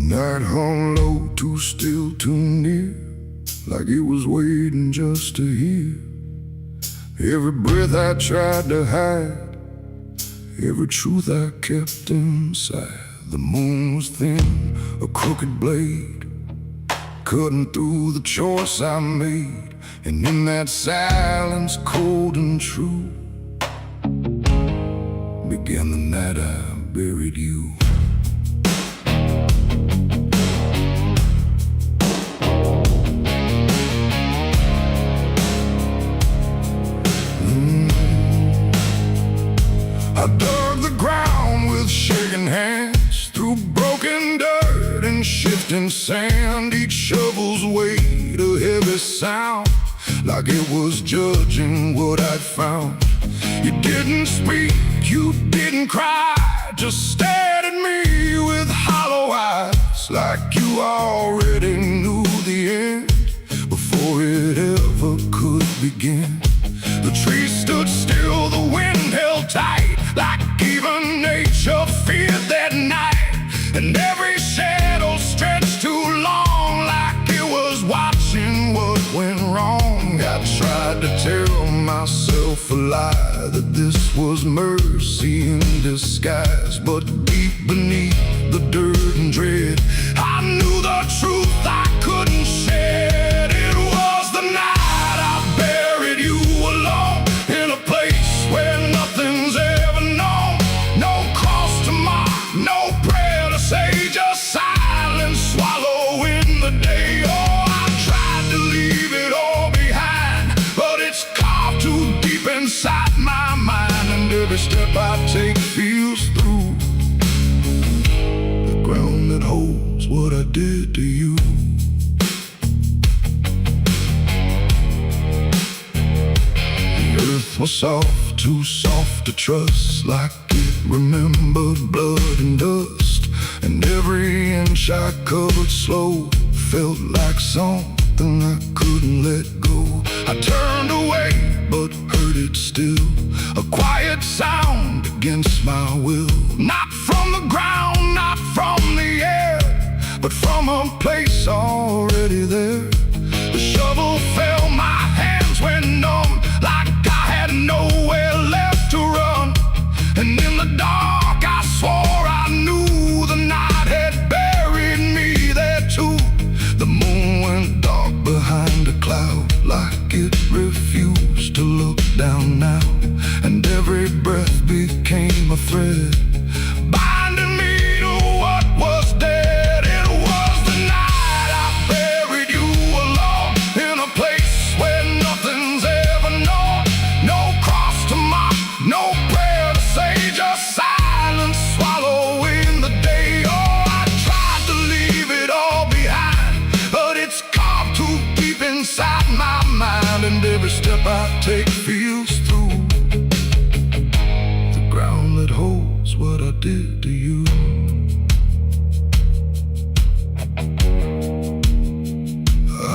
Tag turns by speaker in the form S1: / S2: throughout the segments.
S1: Night hung low, too still, too near, like it was waiting just to hear. Every breath I tried to hide, every truth I kept inside. The moon was thin, a crooked blade, cutting through the choice I made. And in that silence, cold and true, began the night I buried you. I dug the ground with shaking hands, through broken dirt and shifting sand. Each shovel's weight a heavy sound, like it was judging what I'd found. You didn't speak, you didn't cry, just stared at me with hollow eyes, like you already knew the end before it ever could begin. The trees stood still, the wind held tight, like even nature feared that night. And every shadow stretched too long, like it was watching what went wrong. I tried to tell myself a lie, that this was mercy in disguise. But deep beneath the dirt and dread, I knew the truth I couldn't shed. It was the night I buried you alone, in a place where nothing's ever known. No cross to mark, no prayer to say, just silence swallowing the day. Oh, I tried to leave it all behind, but it's carved too deep inside my mind. And every step I take feels through the ground that holds what I did to you. Earth was soft, too soft to trust, like it remembered blood and dust. And every inch I covered slow felt like something I couldn't let go. I turned away, but heard it still, a quiet sound against my will. Not from the ground, not from the air, but from a place already there. The shovel fell, my hands went numb, like I had nowhere left to run. And in the dark I swore I knew the night had buried me there too. The moon went dark behind a cloud, like it refused to look down now. And every breath became a thread, binding me to what was dead. It was the night I buried you alone, in a place where nothing's ever known. No cross to mark, no prayer to say, just silence swallowing the day. Oh, I tried to leave it all behind, but it's carved too deep inside my mind. And every step I take feels through the ground that holds what I did to you.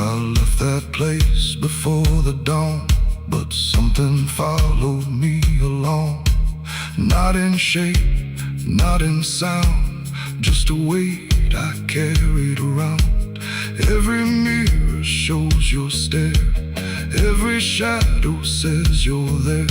S1: I left that place before the dawn, but something followed me along. Not in shape, not in sound, just a weight I carried around. Every mirror shows your stare, every shadow says you're there.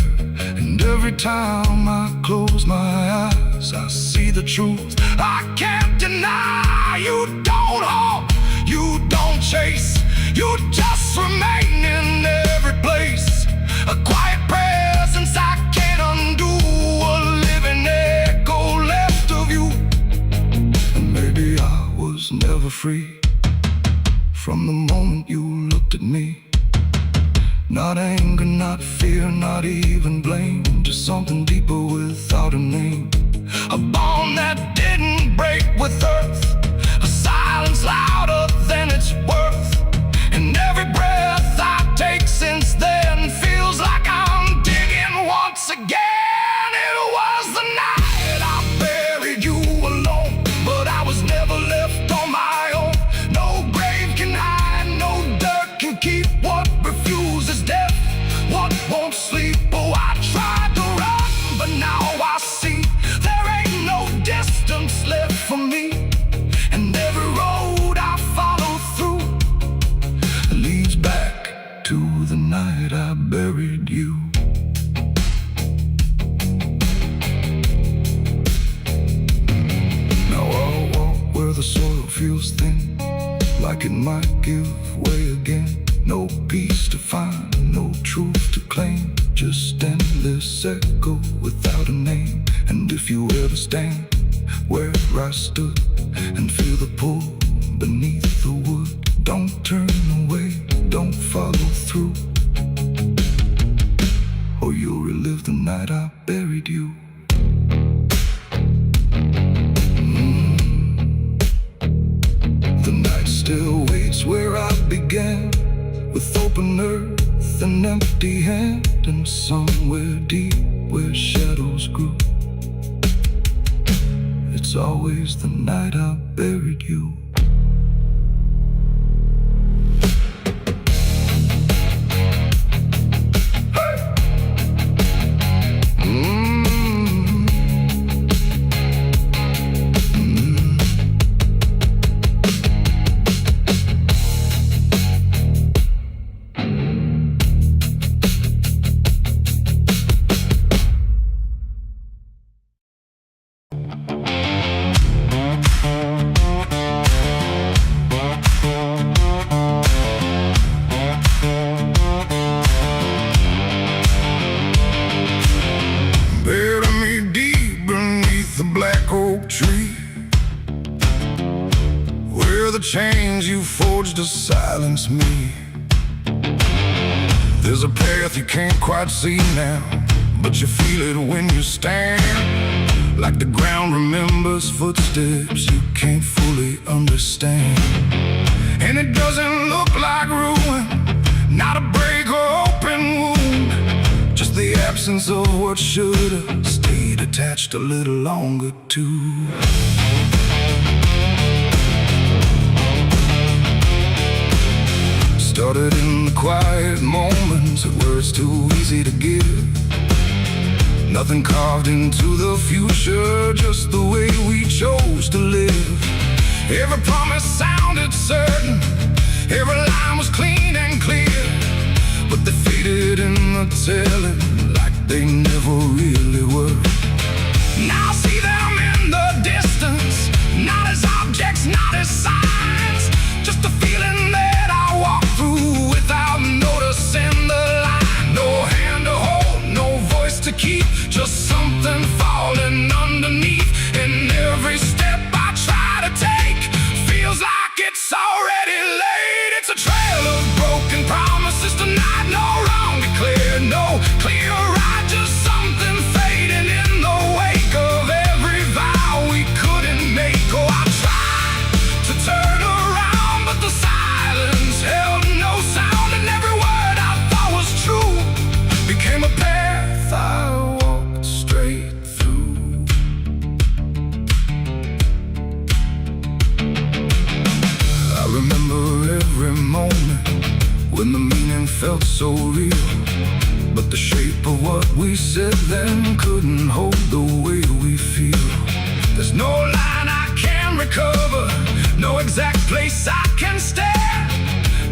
S1: And every time I close my eyes, I see the truth I can't deny. You don't hold, you don't chase, you just remain in every place. A quiet presence I can't undo, a living echo left of you. And maybe I was never free from the moment you looked at me. Not anger, not fear, not even blame, just something deeper without a name. A bond that didn't break with earth, a silence louder than its worth. And every breath I take since then feels like I'm digging once again. It was the night I buried you alone, but I was never left on my own. No grave can hide, no dirt can keep what refuses death, what won't sleep. Oh, I tried to run, but now I see there ain't no distance left for me. And every feels thin, like it might give way again. No peace to find, no truth to claim, just endless echo without a name. And if you ever stand where I stood and feel the pull beneath the wood, don't turn away, don't follow through, or you'll relive the night I buried you. The night still waits where I began, with open earth and empty hand, and somewhere deep where shadows grew, it's always the night I buried you. Tree, where the chains you forged to silence me. There's a path you can't quite see now, but you feel it when you stand, like the ground remembers footsteps you can't fully understand. And it doesn't look like ruin, not a break or open wound, just the absence of what should have stayed attached a little longer too. Started in the quiet moments where it's too easy to give. Nothing carved into the future, just the way we chose to live. Every promise sounded certain, every line was clean and clear, but they faded in the telling like they never really were. Now I see them in the distance, not as objects, not as signs, just a feeling that I walk through without noticing the line. No hand to hold, no voice to keep, just something falling underneath. And every step I try to take feels like it's already late. It's a trail of broken promises tonight, no wrong declared, no clear right, just something fading in the wake of every vow we couldn't make. Oh, I tried to turn around, but the silence held no sound, and every word I thought was true became a path I walked straight through. I remember every moment when the meaning felt so real, but the shape of what we said then couldn't hold the way we feel. There's no line I can recover, no exact place I can stand,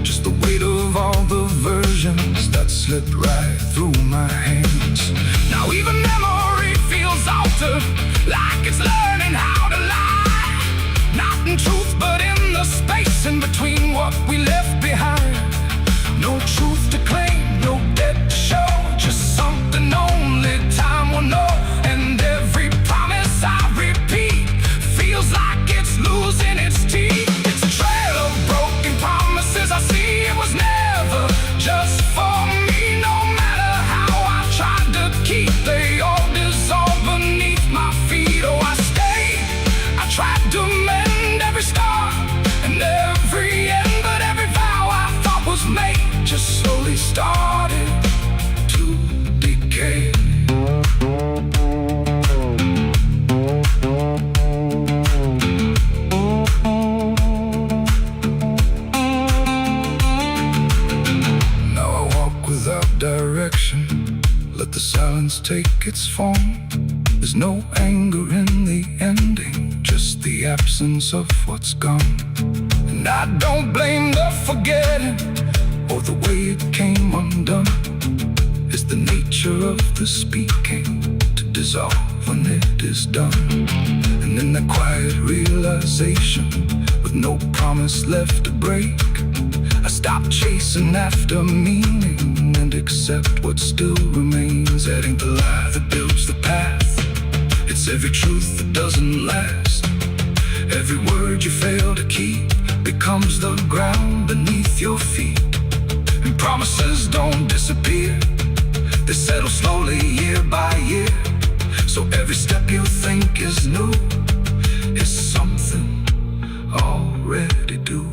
S1: just the weight of all the versions that slipped right through my hands. Now even memory feels altered, like it's learning how to lie, not in truth but in the space in between what we left behind. No truth to claim, no debt to show, just something only time will know. And every promise I repeat feels like it's losing its teeth. It's a trail of broken promises I see. It was never just for me, no matter how I tried to keep, they all dissolved beneath my feet. Oh, I stayed, I tried to mend every scar and every end, but every vow I thought was made just slowly started to decay. Now I walk without direction, let the silence take its form. There's no anger in the ending, just the absence of what's gone. And I don't blame the forgetting or the way it came undone. It's the nature of the speaking to dissolve when it is done. And in that quiet realization, with no promise left to break. I stop chasing after meaning and accept what still remains. That ain't the lie that builds the path. It's every truth that doesn't last. Every word you fail to keep becomes the ground beneath your feet. And promises don't disappear, they settle slowly year by year. So every step you think is new is something already due.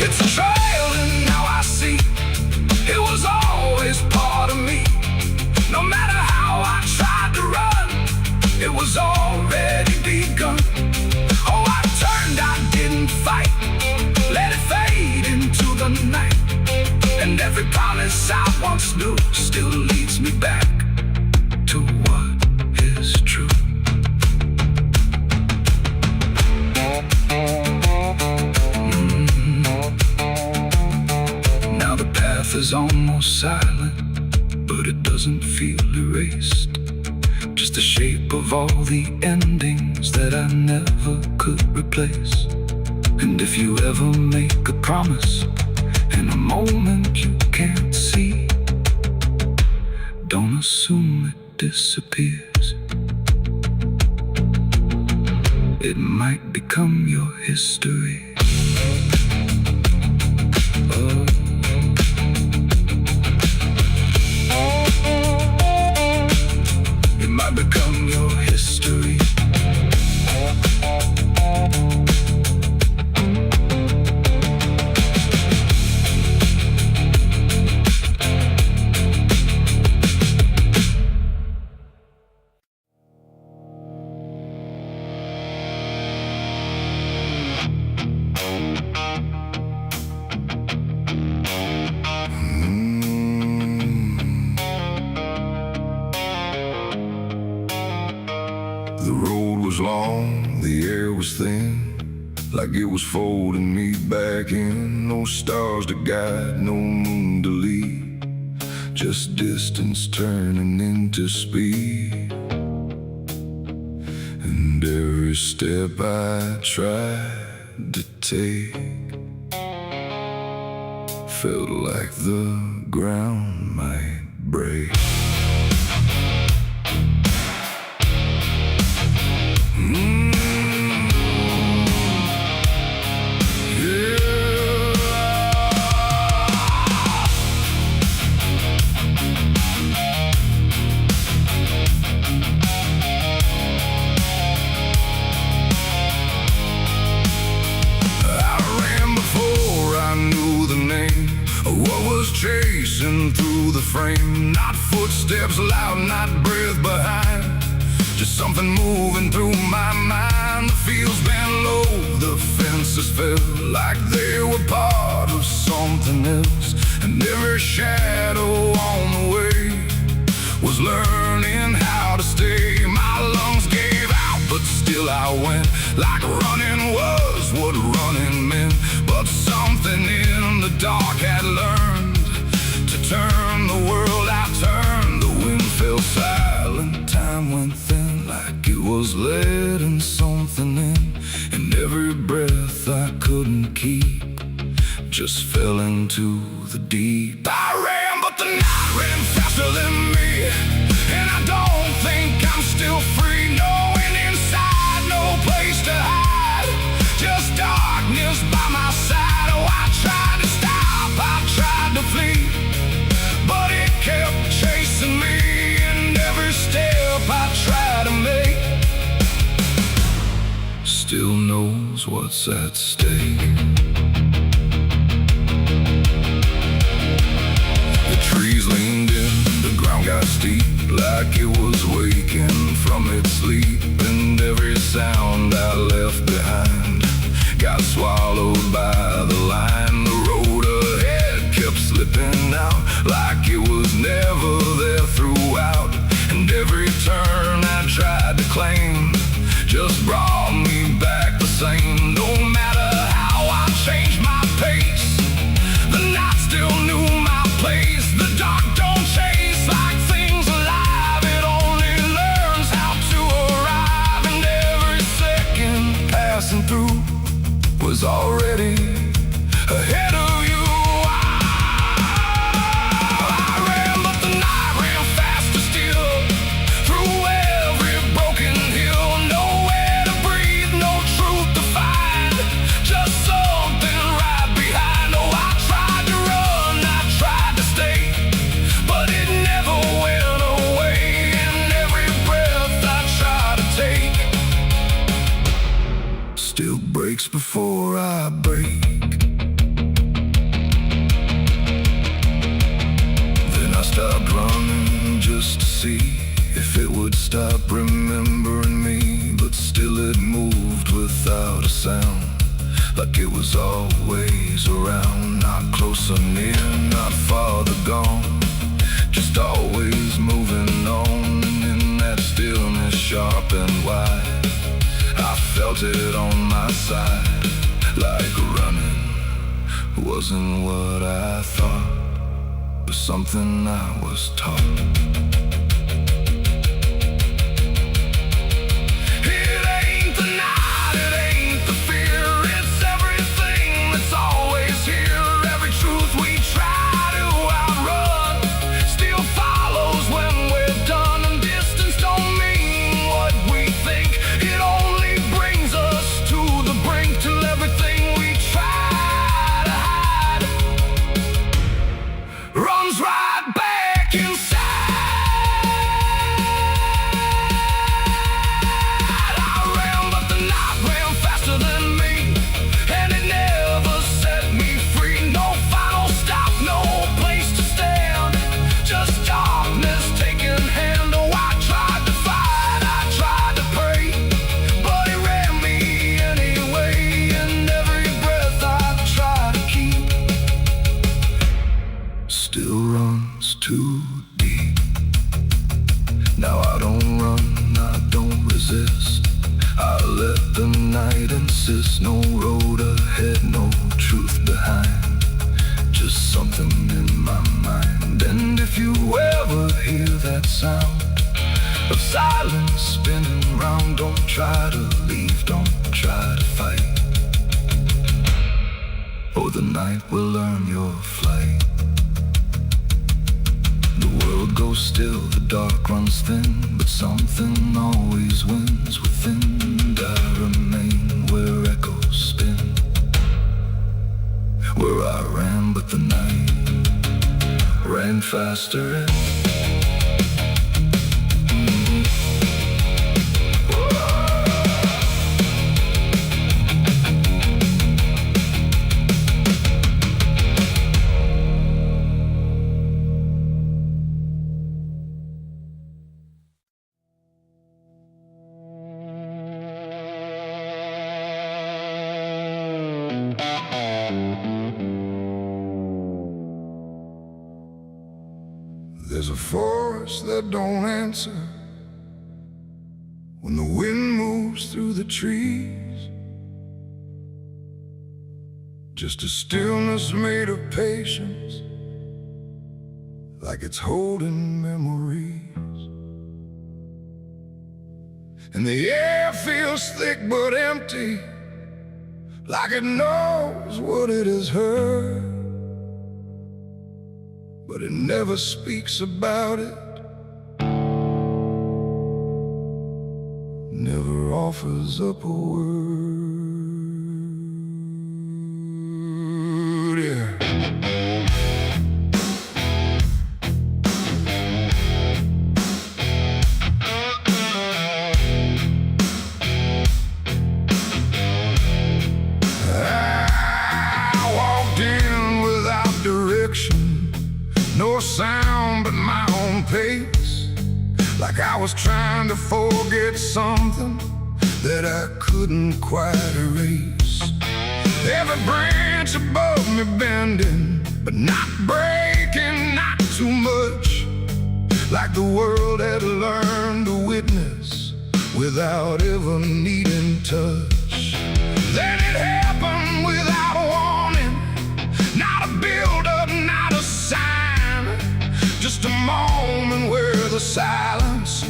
S1: It's a trail and now I see it was always part of me. No matter how I tried to run, it was already begun. Oh, I turned, I didn't fight, let it fade into the night. And every promise I once knew still leads me back to what is true. Now the path is almost silent, but it doesn't feel erased. Just the shape of all the endings that I never could replace. And if you ever make a promise in a moment you can't see, don't assume it disappears. It might become your history. Oh. It might become your history. The road was long, the air was thin, like it was folding me back in. No stars to guide, no moon to lead, just distance turning into speed. And every step I tried to take felt like the ground might break. Chasing through the frame, not footsteps loud, not breath behind, just something moving through my mind. The fields bent low, the fences felt like they were part of something else. And every shadow on the way was learning how to stay. My lungs gave out, but still I went, like running was what running meant. But something in the dark had learned to turn the world I turned. The wind fell silent, time went thin, like it was letting something in. And every breath I couldn't keep just fell into the deep. I ran, but the night ran faster than me, and I don't think I'm still free. Knowing inside, no place to hide, just darkness by my side. Oh, I tried to stop, I tried to flee, but it kept chasing me. And every step I try to make still knows what's at stake. The trees leaned in, the ground got steep, like it was waking from its sleep. And every sound I left behind got swallowed by the line. The road ahead kept slipping out, like it was never there throughout. And every turn I tried to claim just brought me back the same. No matter how I changed my pace, the night still knew my place. The dark don't chase like things alive, it only learns how to arrive. And every still breaks before I break. Then I stopped running just to see if it would stop remembering me, but still it moved without a sound, like it was always around. Not close or near, not farther gone, just always moving on. And in that stillness, sharp and wide, I felt it on my side, like running wasn't what I thought, but something I was taught. Too deep. Now I don't run, I don't resist. I let the night insist. No road ahead, no truth behind, just something in my mind. And if you ever hear that sound of silence spinning round, don't try to leave, don't try to fight, or the night will learn your flight. The world goes still, the dark runs thin, but something always wins within. And I remain where echoes spin, where I ran, but the night ran faster in. There's a forest that don't answer when the wind moves through the trees, just a stillness made of patience, like it's holding memories. And the air feels thick but empty, like it knows what it has heard, but it never speaks about it, never offers up a word. Yeah. I walked in without direction, no sound but my own pace, like I was trying to forget something that I couldn't quite erase. Every branch above me bending, but not breaking, not too much, like the world had learned to witness without ever needing touch. Then it happened without a warning, not a build-up, not a sign, just a moment where the silence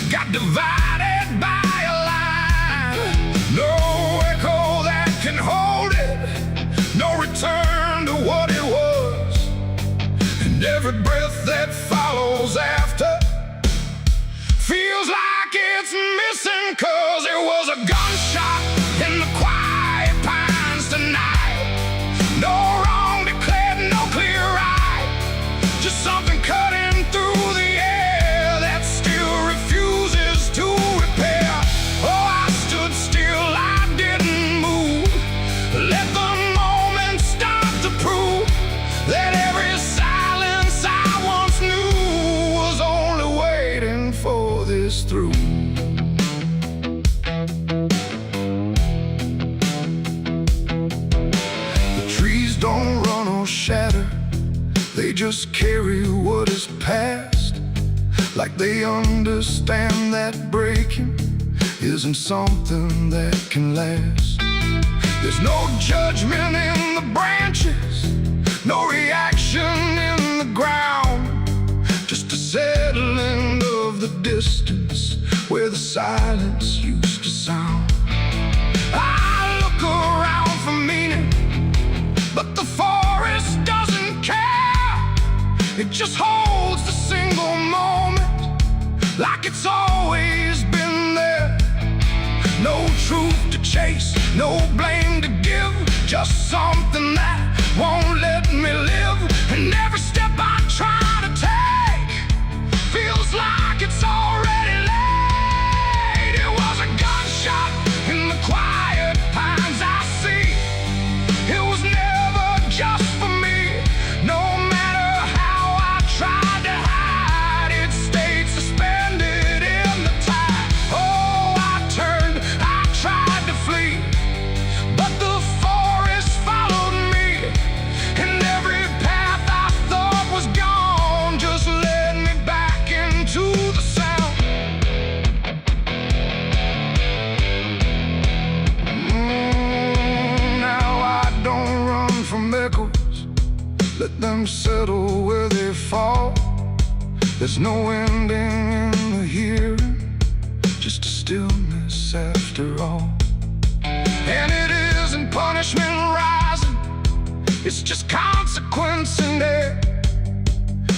S1: got divided by a line. No echo that can hold it, no return to what it was, and every breath that follows after feels like it's missing, 'cause it was a gunshot in the quiet pines tonight. No wrong declared, no clear right, just something cutting through the air that refuses to repair. Oh, I stood still, I didn't just carry what is past, like they understand that breaking isn't something that can last. There's no judgment in the branches, no reaction in the ground, just a settling of the distance where the silence used to sound. I look around for meaning, but the forest doesn't care. It just holds the single moment like it's always been there. No truth to chase, no blame to give, just something that won't let me live. And every step I try to take feels like it's already late. It was a gunshot in the quiet pines I see. It was never just for me. No matter how I tried to hide, it stayed suspended in the tide. Oh, I turned, I tried to flee, but the forest followed me, and every path I thought was gone just led me back into the sound. Now I don't run from echoes, let them settle where they fall. There's no ending in the hearing, just a stillness after all. And it isn't punishment rising, it's just consequence in there.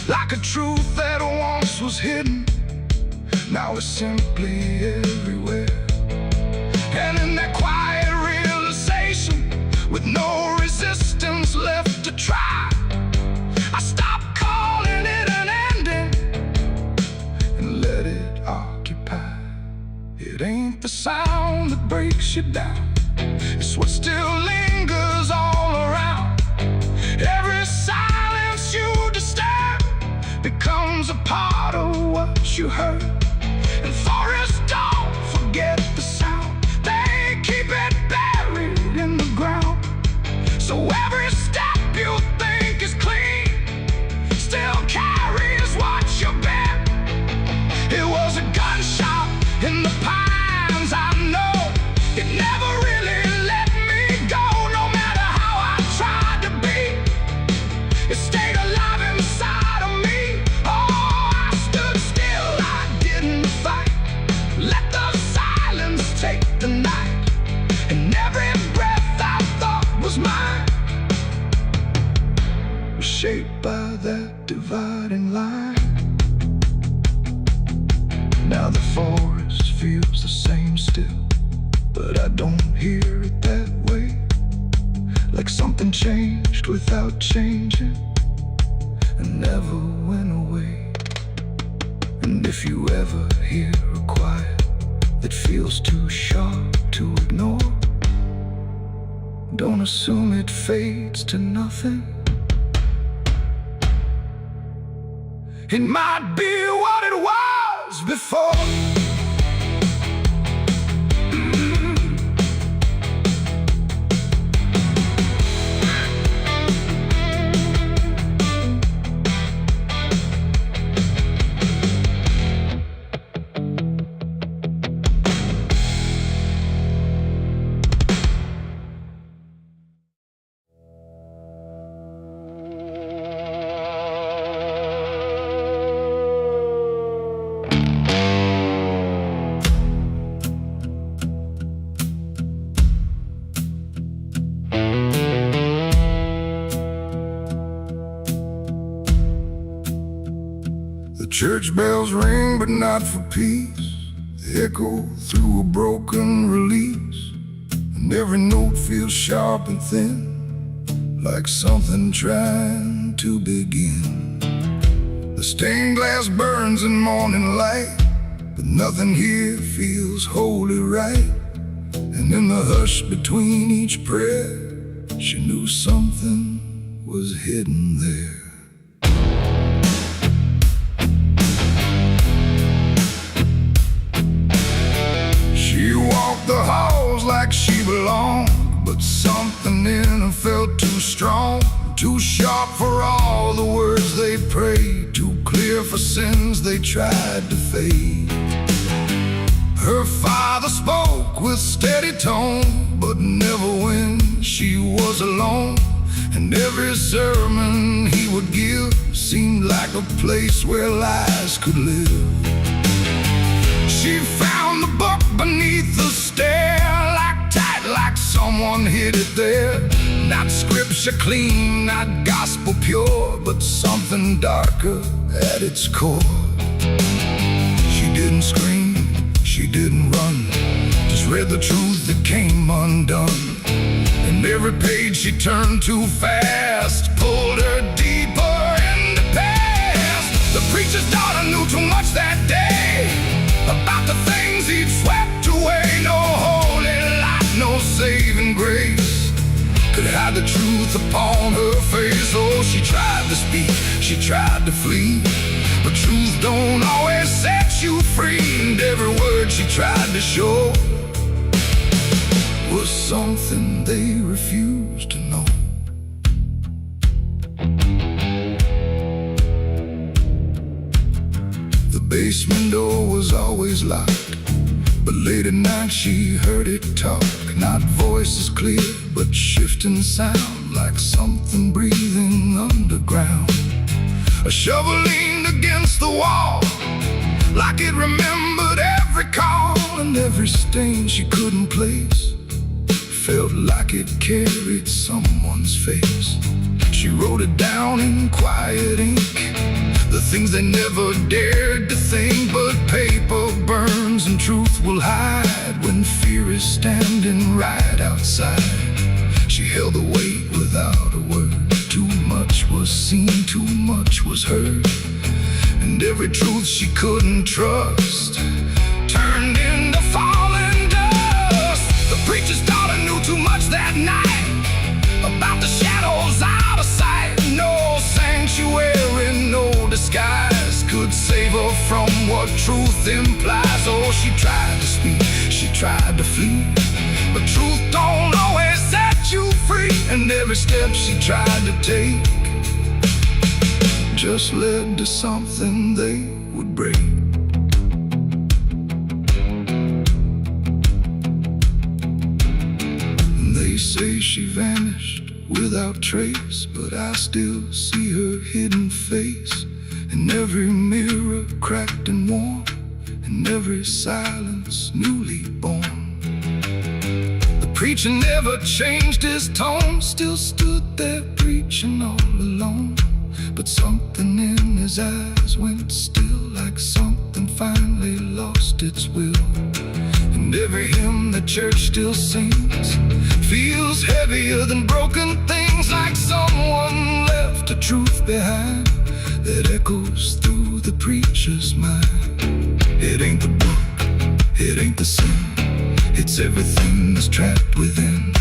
S1: Like a truth that once was hidden, now it's simply everywhere. And in that quiet realization, with no resistance left to try, I stopped calling it an ending and let it occupy. It ain't the sound that breaks you down, it's what still lingers all around. Every silence you disturb becomes a part of what you heard. And forests don't forget the sound, they keep it buried in the ground. So every step you think is clean still carries what you bear. It was a gunshot in the pines, I know. It never really let me go, no matter how I tried to be. It stayed alive inside of me. Oh, I stood still, I didn't fight. Let the silence take the night, and every breath I thought was mine was shaped by that dividing line. Now the forest feels the same still, but I don't hear it that way. Like something changed without changing and never went away. And if you ever hear a quiet that feels too sharp to ignore, don't assume it fades to nothing. It might be what it was before. Church bells ring, but not for peace. They echo through a broken release, and every note feels sharp and thin, like something trying to begin. The stained glass burns in morning light, but nothing here feels wholly right. And in the hush between each prayer, she knew something was hidden there. She walked the halls like she belonged, but something in her felt too strong, too sharp for all the words they they prayed, too clear for sins they tried to fade. Her father spoke with steady tone, but never when she was alone. And every sermon he would give seemed like a place where lies could live. She found the book beneath the stair, like tight, like someone hid it there. Not scripture clean, not gospel pure, but something darker at its core. She didn't scream, she didn't run, just read the truth that came undone. And every page she turned too fast pulled her deeper in the past. The preacher's daughter knew too much that day about the things he'd swept away. No holy light, no saving grace could hide the truth upon her face. Oh, she tried to speak, she tried to flee, but truth don't always set you free. And every word she tried to show was something they refused to know. The basement door was always locked, but late at night she heard it talk. Not voices clear, but shifting sound, like something breathing underground. A shovel leaned against the wall, like it remembered every call. And every stain she couldn't place felt like it carried someone's face. She wrote it down in quiet ink, the things they never dared to think. But paper burns and truth will hide when fear is standing right outside. She held the weight without a word. Too much was seen, too much was heard, and every truth she couldn't trust turned into falling dust. The preacher's daughter knew too much that night about the shadows out of sight. No sanctuary, no disguise could save her from what truth implies. Oh, she tried to speak, she tried to flee, but truth don't always set you free. And every step she tried to take just led to something they would break. They say she vanished without trace, but I still see her hidden face in every mirror cracked and worn, in every silence newly born. The preacher never changed his tone, still stood there preaching all alone. But something in his eyes went still, like something finally lost its will. And every hymn the church still sings feels heavier than broken things, like someone left a truth behind that echoes through the preacher's mind. It ain't the book, it ain't the sin, it's everything that's trapped within.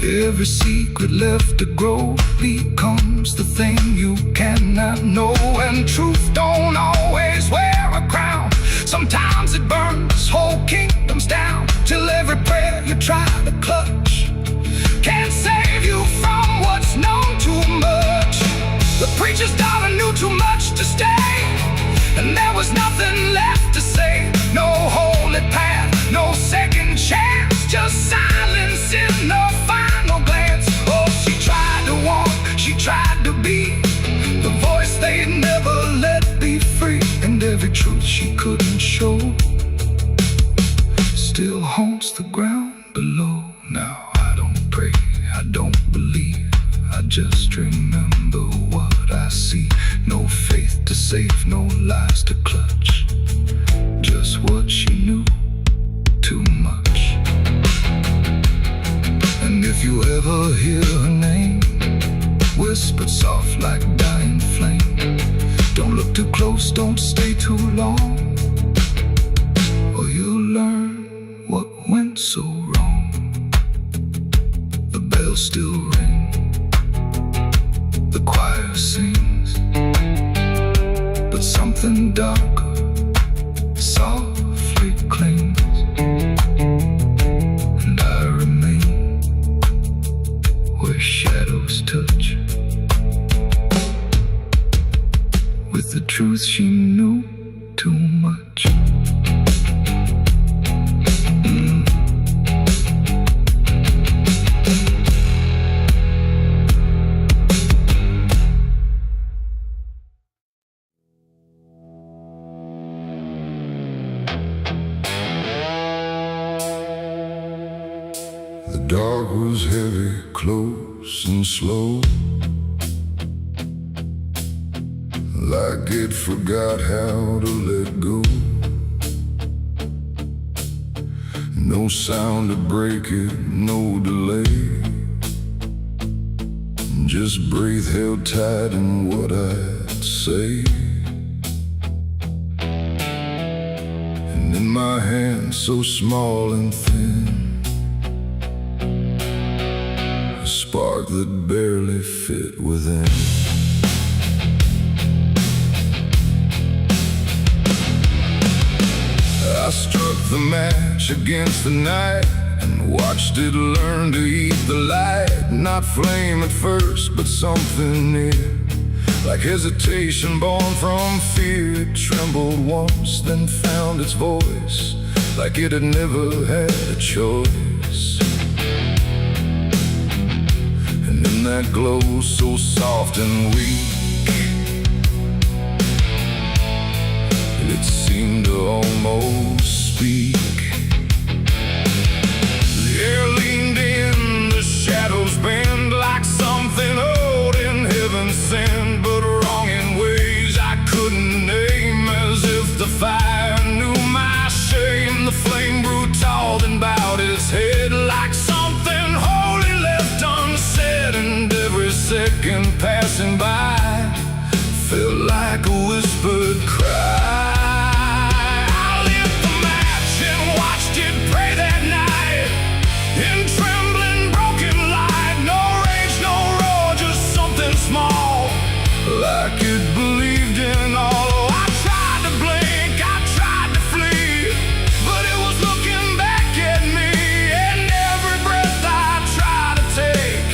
S1: Every secret left to grow becomes the thing you cannot know. And truth don't always wear a crown, sometimes it burns whole kingdoms down, till every prayer you try to clutch can't save you from what's known too much. The preacher's daughter knew too much to stay, and there was nothing left to say. No holy path, no second chance, just silence in the final glance. Oh, she tried to walk, she tried to be the voice they'd never let be free. And every truth she couldn't show still haunts the ground below. Now I don't pray, I don't believe, I just remember what I see. No faith to save, no lies to clutch, just what she knew, too much. And if you ever hear her name whispered soft like dying flame, don't look too close, don't stay too long, or you'll learn what went so wrong. The bells still ring, the choir sings, but something darker softly clings. And I remain where shadows touch. 'cause she knew too much. The dark was heavy, close and slow, like it forgot how to let go. No sound to break it, no delay, just breath held tight in what I'd say. And in my hand, so small and thin, a spark that barely fit within. I struck the match against the night and watched it learn to eat the light. Not flame at first, but something near, like hesitation born from fear. It trembled once, then found its voice, like it had never had a choice. And in that glow so soft and weak, it seemed to almost speak. The air leaned in, the shadows bend, like something old in heaven sent, but wrong in ways I couldn't name. As if the fire knew my shame, the flame grew tall and bowed its head, like something holy left unsaid. And every second passing by felt like a whispered cry. Like it believed in all. I tried to blink, I tried to flee, but it was looking back at me. And every breath I try to take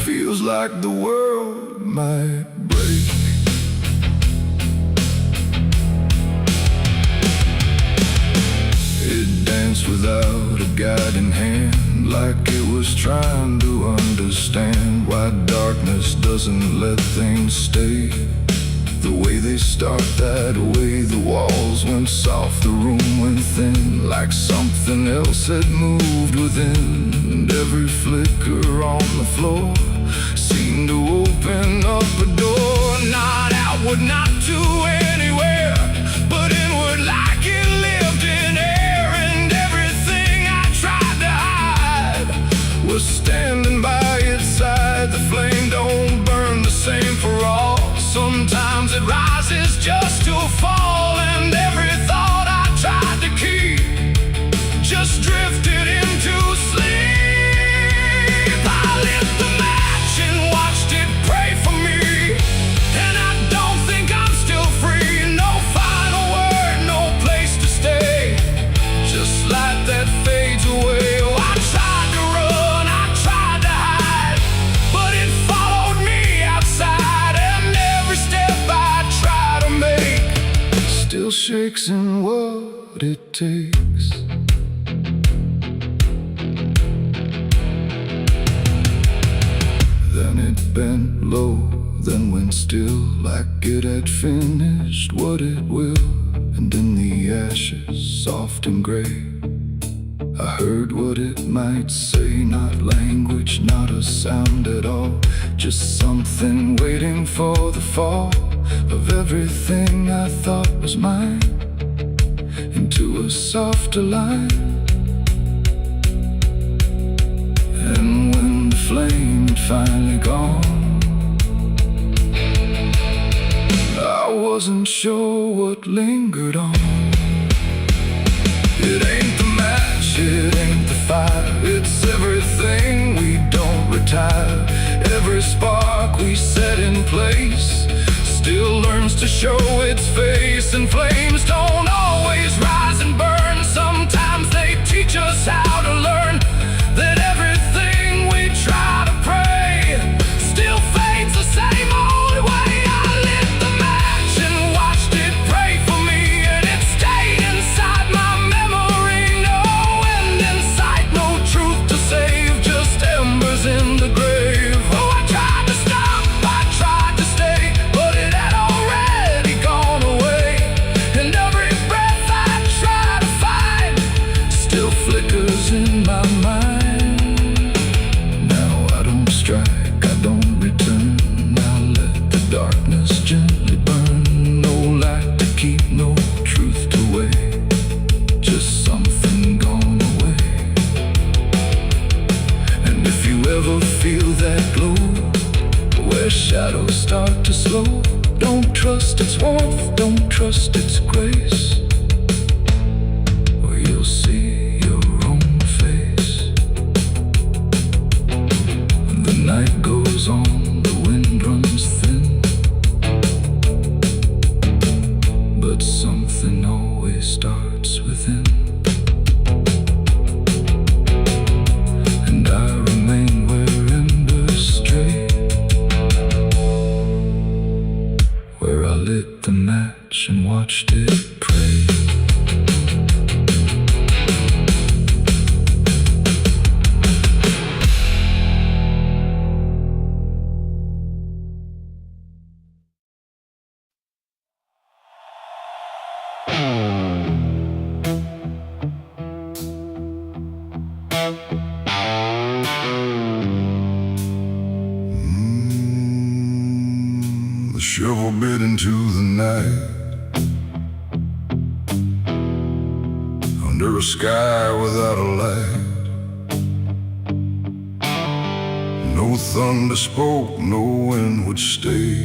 S1: feels like the world might break. It danced without a guiding hand, like it was trying to understand why darkness doesn't let things stay the way they start. That way the walls went soft, the room went thin, like something else had moved within. And every flicker on the floor seemed to open up a door, not outward, not to anywhere, but inward, like it lived in air. And everything I tried to hide was standing by its side. The flame don't burn the same for all. Sometimes it rises just to fall. And every thought I tried to keep just drifted into sleep. I lit the match and watched it pray for me, and I don't think I'm still free. No final word, no place to stay, just light that fades away. Oh, I tried to run, I tried to hide, but it followed me outside. And every step I try to make still shakes in what it takes. Then it bent low, then went still, like it had finished what it will. And in the ashes, soft and gray, I heard what it might say. Not language, not a sound at all, just something waiting for the fall of everything I thought was mine into a softer line. And when the flame had finally gone, I wasn't sure what lingered on. It ain't the match, it ain't the fire, it's everything we don't retire. Every spark we set in place still learns to show its face. And flames don't always rise and burn, sometimes they teach us how to learn that everything we try to pray still fades the same old way. I lit the match and watched If you ever feel that glow, where shadows start to slow, don't trust its warmth, don't trust its grace, or you'll see your own face. The night goes on, the wind runs thin, but something always starts within. And I remain where embers stray, where I lit the match and watched it pray. The shovel bit into the night, under a sky without a light. No thunder spoke, no wind would stay,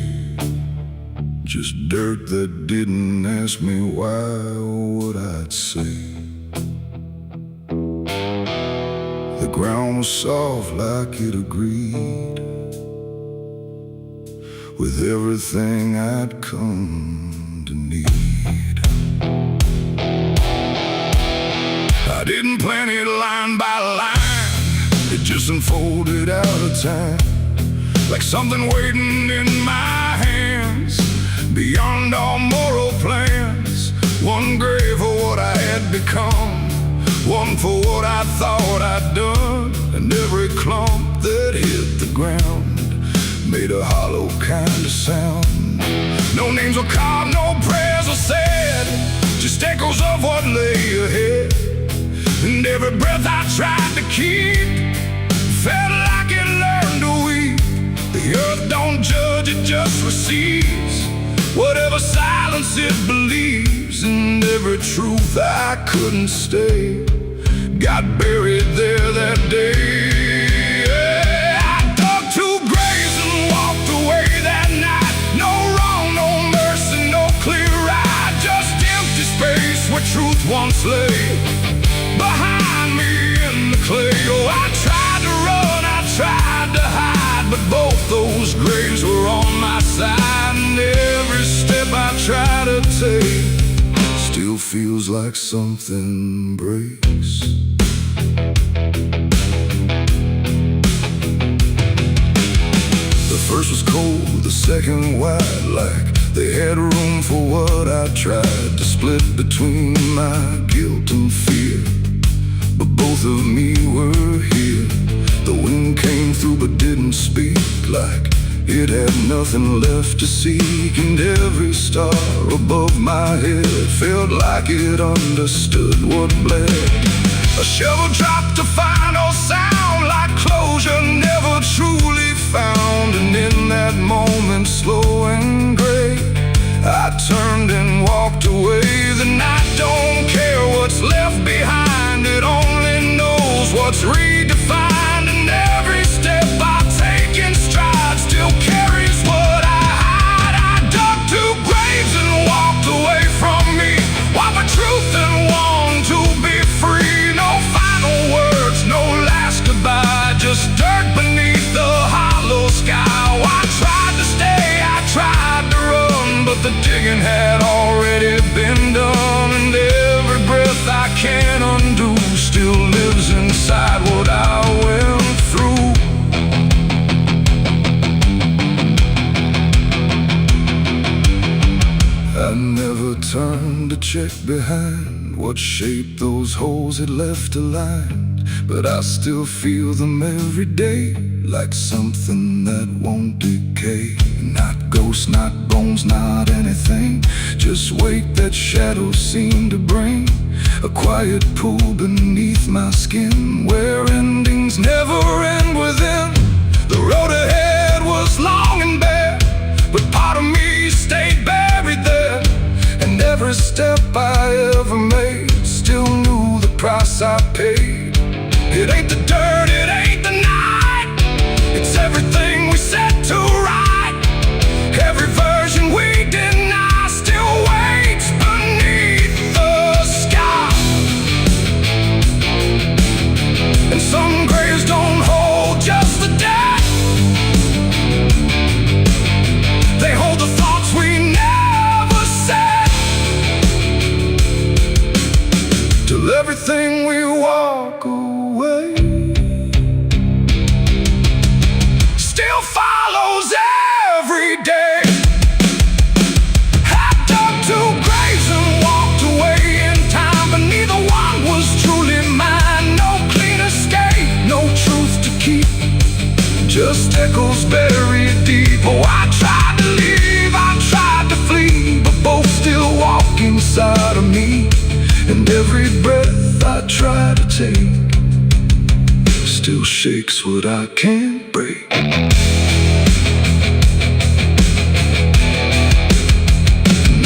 S1: just dirt that didn't ask me why or what I'd say. The ground was soft like it agreed with everything I'd come to need. I didn't plan it line by line, it just unfolded out of time, like something waiting in my hands, beyond all moral plans. One grave for what I had become, one for what I thought I'd done, and every clump that hit the ground made a hollow kind of sound. No names were carved, no prayers were said, just echoes of what lay ahead. And every breath I tried to keep felt like it learned to weep. The earth don't judge, it just receives whatever silence it believes. And every truth I couldn't stay got buried there that day. Truth once lay behind me in the clay. Oh, I tried to run, I tried to hide, but both those graves were on my side. And every step I try to take still feels like something breaks. The first was cold, the second wide, like they had room for what I tried to split between my guilt and fear. But both of me were here. The wind came through but didn't speak, like it had nothing left to seek. And every star above my head felt like it understood what bled. A shovel dropped a final sound, like closure never truly found. And in that moment, slow and gray, I turned and walked away. The night don't care what's left behind, it only knows what's redefined. And every step I take in stride still carries what I hide. I dug two graves and walked away from me, while for truth and one to be free. No final words, no last goodbye, just dirt beneath the hollow sky. Oh, I tried to stay, I tried to run, but the digging had already been done. And every breath I can't undo still lives inside what I went through. I never turned to check behind what shape those holes had left aligned, but I still feel them every day, like something that won't decay. Not ghosts, not bones, not anything, just weight that shadows seem to bring. A quiet pool beneath my skin, where endings never end within. The road ahead was long and bare, but part of me stayed buried there. And every step I ever made still knew the price I paid. It ain't the dirt, it ain't the night, just echoes buried deep. Oh, I tried to leave, I tried to flee, but both still walk inside of me. And every breath I try to take still shakes what I can't break.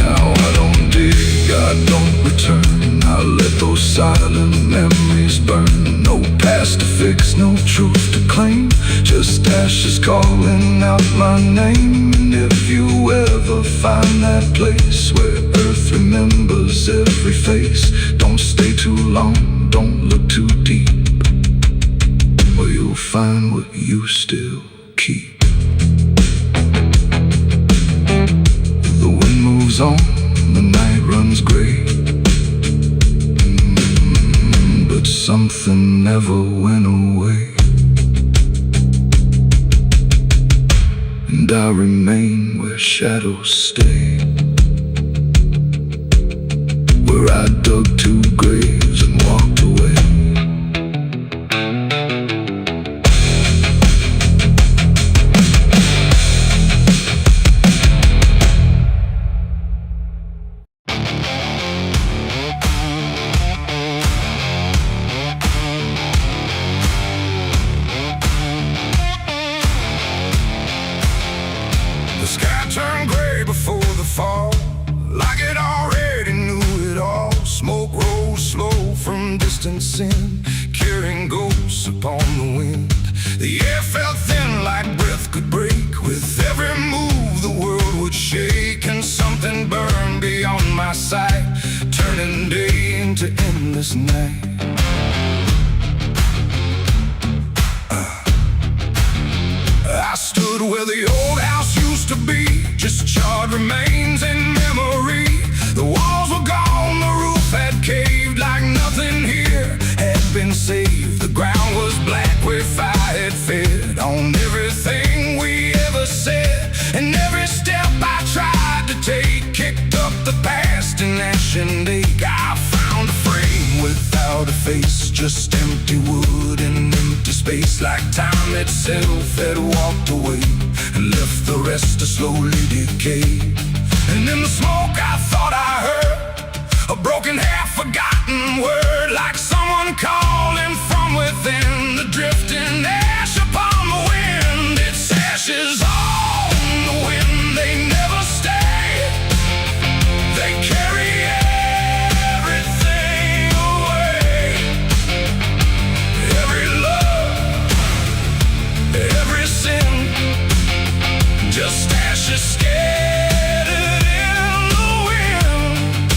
S1: Now I don't dig, I don't return. I let those silent memories burn. No past to fix, no truth to claim, just ashes calling out my name. And if you ever find that place where earth remembers every face, don't stay too long, don't look too deep, or you'll find what you still keep. The wind moves on, the night runs gray, but something never went away. And I remain where shadows stay, where I dug two graves and walked away. The sky turned gray before the fall, like it already knew it all. Smoke rose slow from distance in, carrying ghosts upon the wind. The air felt thin like breath could break. With every move the world would shake, and something burned beyond my sight, turning day into endless night. I stood where the old house used to be, just charred remains in memory. The walls were gone, the roof had caved, like nothing here had been saved. The ground was black where fire had fed on everything we ever said. And every step I tried to take kicked up the past in ash and ache. I found a frame without a face, just empty wood and empty space, like time itself had walked away and left the rest to slowly decay. And in the smoke I thought I heard a broken, half-forgotten word, like someone calling from within. The drifting ash upon the wind, its ashes on the wind, they never stay. They carry everything away. Every love, every sin, just ashes scattered in the wind.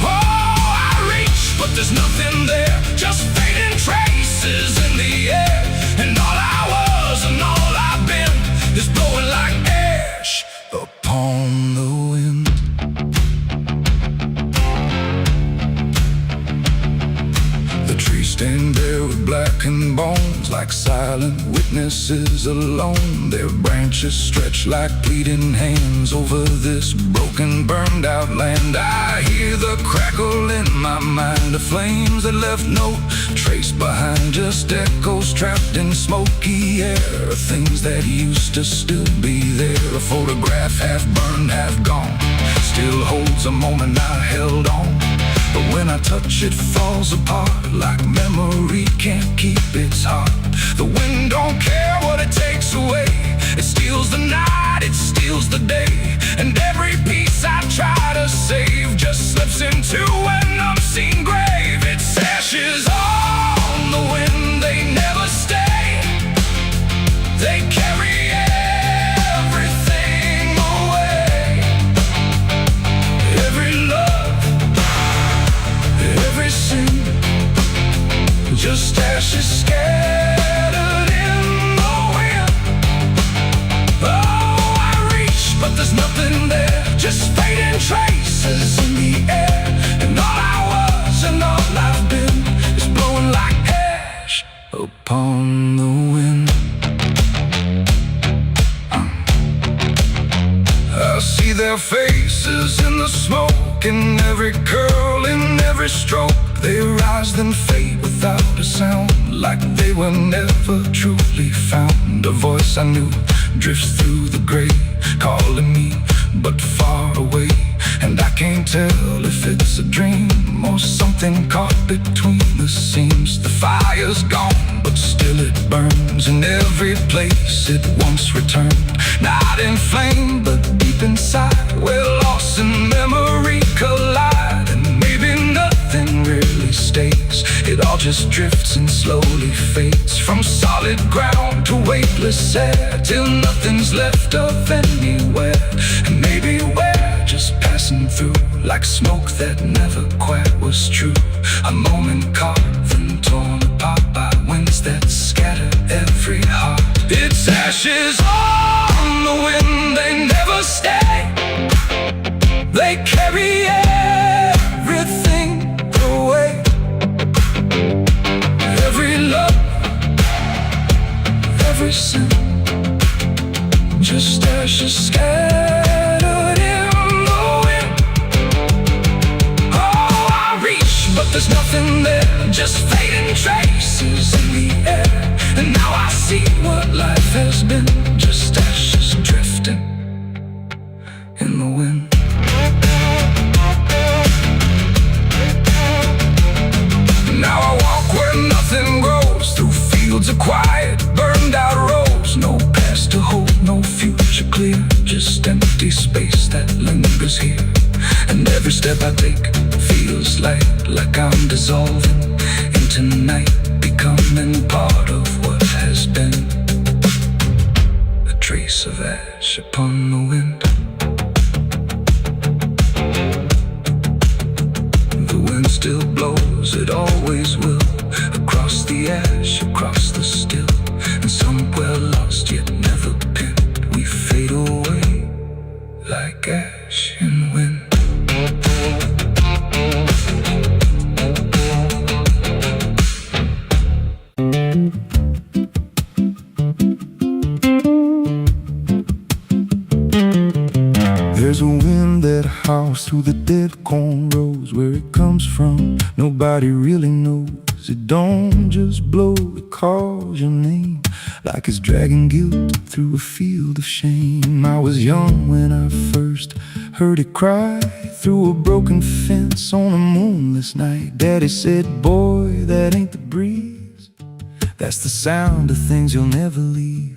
S1: Oh, I reach, but there's nothing there, just fading traces in the air. And all I was and all I've been is blowing like ash upon the wind. The trees stand there with blackened bones, like silent witnesses alone. Their branches stretch like pleading hands over this broken, burned out land. I hear the crackle in my mind of flames that left no trace behind, just echoes trapped in smoky air, things that used to still be there. A photograph half burned, half gone, still holds a moment I held on. But when I touch it falls apart, like memory can't keep its heart. The wind don't care what it takes away, it steals the night, it steals the day. And every piece I try to save just slips into an unseen grave. Its ashes on the wind, they never stay. They carry everything away. Every love, every sin, just ashes scattered in the wind. Oh, I reach, but there's nothing there, just fading traces in the air. And all I was and all I've been is blowing like ash upon the wind. I see their faces in the smoke, in every curl, in every stroke. They rise then fade with without a sound, like they were never truly found. A voice I knew drifts through the gray, calling me but far away. And I can't tell if it's a dream or something caught between the seams. The fire's gone, but still it burns in every place it once returned. Not in flame, but deep inside, where loss and memory collide. And maybe nothing really stays, it all just drifts and slowly fades. From solid ground to weightless air, till nothing's left of anywhere. And maybe we're just passing through, like smoke that never quite was true. A moment carved and torn apart by winds that scatter every heart. It's ashes on the wind, they never stay. They carry everything away. Every love, every sin, just ashes scattered in the wind. Oh, I reach, but there's nothing there, just fading traces in the air. And now I see what life has been, just ashes drifting in the wind. Now I walk where nothing grows, through fields of quiet, burned out roads. No past to hold, no future clear, just empty space that lingers here. And every step I take feels like I'm dissolving into night, becoming part of what has been. A trace of ash upon the wind. The wind still blows, it always will, across the ash, across the still. And somewhere lost yet never pinned, we fade away like ash in wind. There's a wind that howls through the dead corn rows. Where it comes from, nobody really knows. It don't just blow, it calls your name, like it's dragging guilt through a field of shame. I was young when I first heard it cry through a broken fence on a moonless night. Daddy said, boy, that ain't the breeze, that's the sound of things you'll never leave.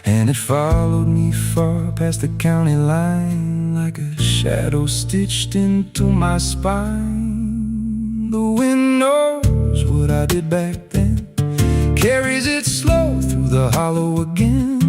S1: And it followed me far past the county line, like a shadow stitched into my spine. The wind knows what I did back then, carries it slow through the hollow again.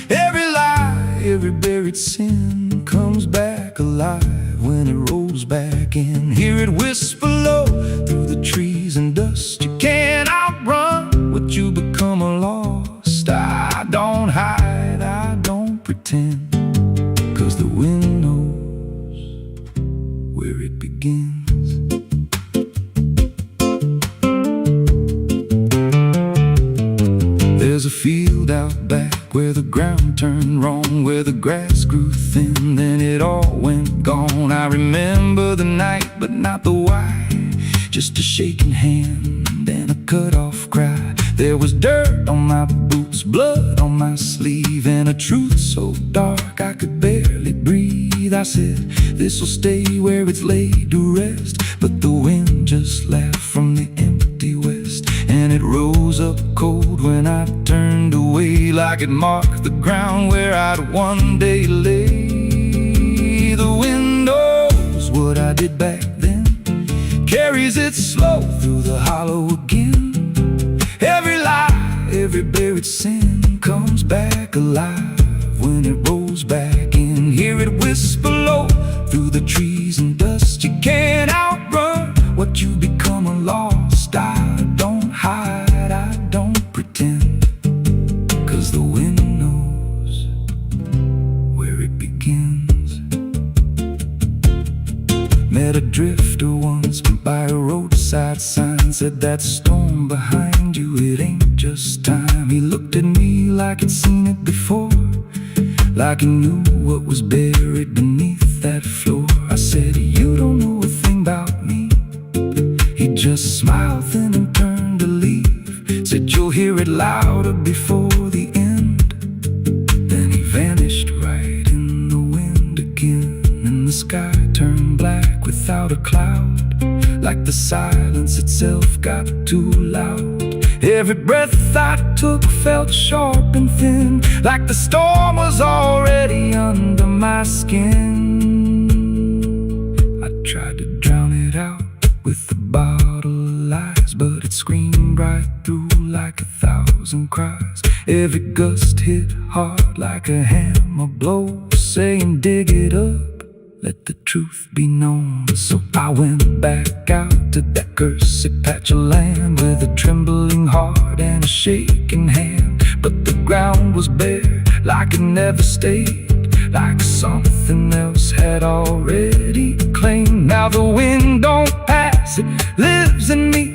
S1: Every lie, every buried sin comes back alive when it rolls back in. Hear it whisper low through the trees and dust. You can't outrun what you become lost. I don't hide, I don't pretend, 'cause the wind knows where it begins. There's a field out back where the ground turned wrong, where the grass grew thin, then it all went gone. I remember the night, but not the why, just a shaking hand and a cut-off cry. There was dirt on my boots, blood on my sleeve, and a truth so dark I could barely breathe. I said, this'll stay where it's laid to rest, but the wind just laughed from the empty west, and it rose up cold when I turned away, like it marked the ground where I'd one day lay. The wind knows what I did back then, carries it slow through the hollow again. Every lie, every buried sin comes back alive when it rolls back in. Hear it whisper low through the trees and dust. You can't outrun what you become lost. I don't hide, I don't pretend, 'cause the wind knows where it begins. Met a drifter once by a roadside sign, said that storm behind you, it ain't just time. He looked at me like he'd seen it before, like he knew what was buried beneath that floor. I said, you don't know a thing about me. He just smiled thin and hear it louder before the end. Then he vanished right in the wind again, and the sky turned black without a cloud, like the silence itself got too loud. Every breath I took felt sharp and thin, like the storm was already under my skin. I tried to drown it out with a bottle of lies, but it screamed right through like 1,000 cries. Every gust hit hard like a hammer blow, saying dig it up, let the truth be known. So I went back out to that cursed patch of land with a trembling heart and a shaking hand. But the ground was bare, like it never stayed, like something else had already claimed. Now the wind don't pass, it lives in me,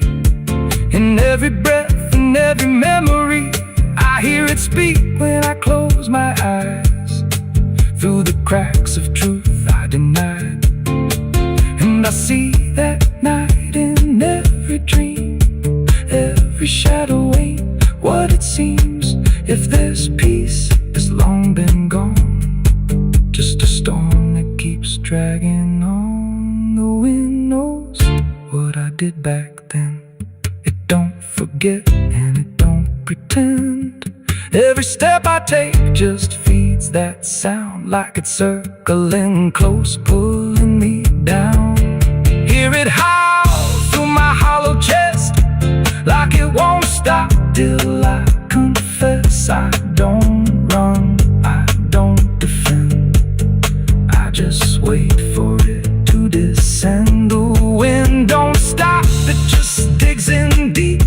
S1: in every breath and every memory. I hear it speak when I close my eyes, through the cracks of truth I denied. And I see that night in every dream. Every shadow ain't what it seems. If there's peace, it's long been gone, just a storm that keeps dragging on. The wind knows what I did back then. It don't forget and it don't pretend. Every step I take just feeds that sound, like it's circling close, pulling me down. Hear it howl through my hollow chest, like it won't stop till I confess. I don't run, I don't defend, I just wait for it to descend. The wind don't stop, it just digs in deep,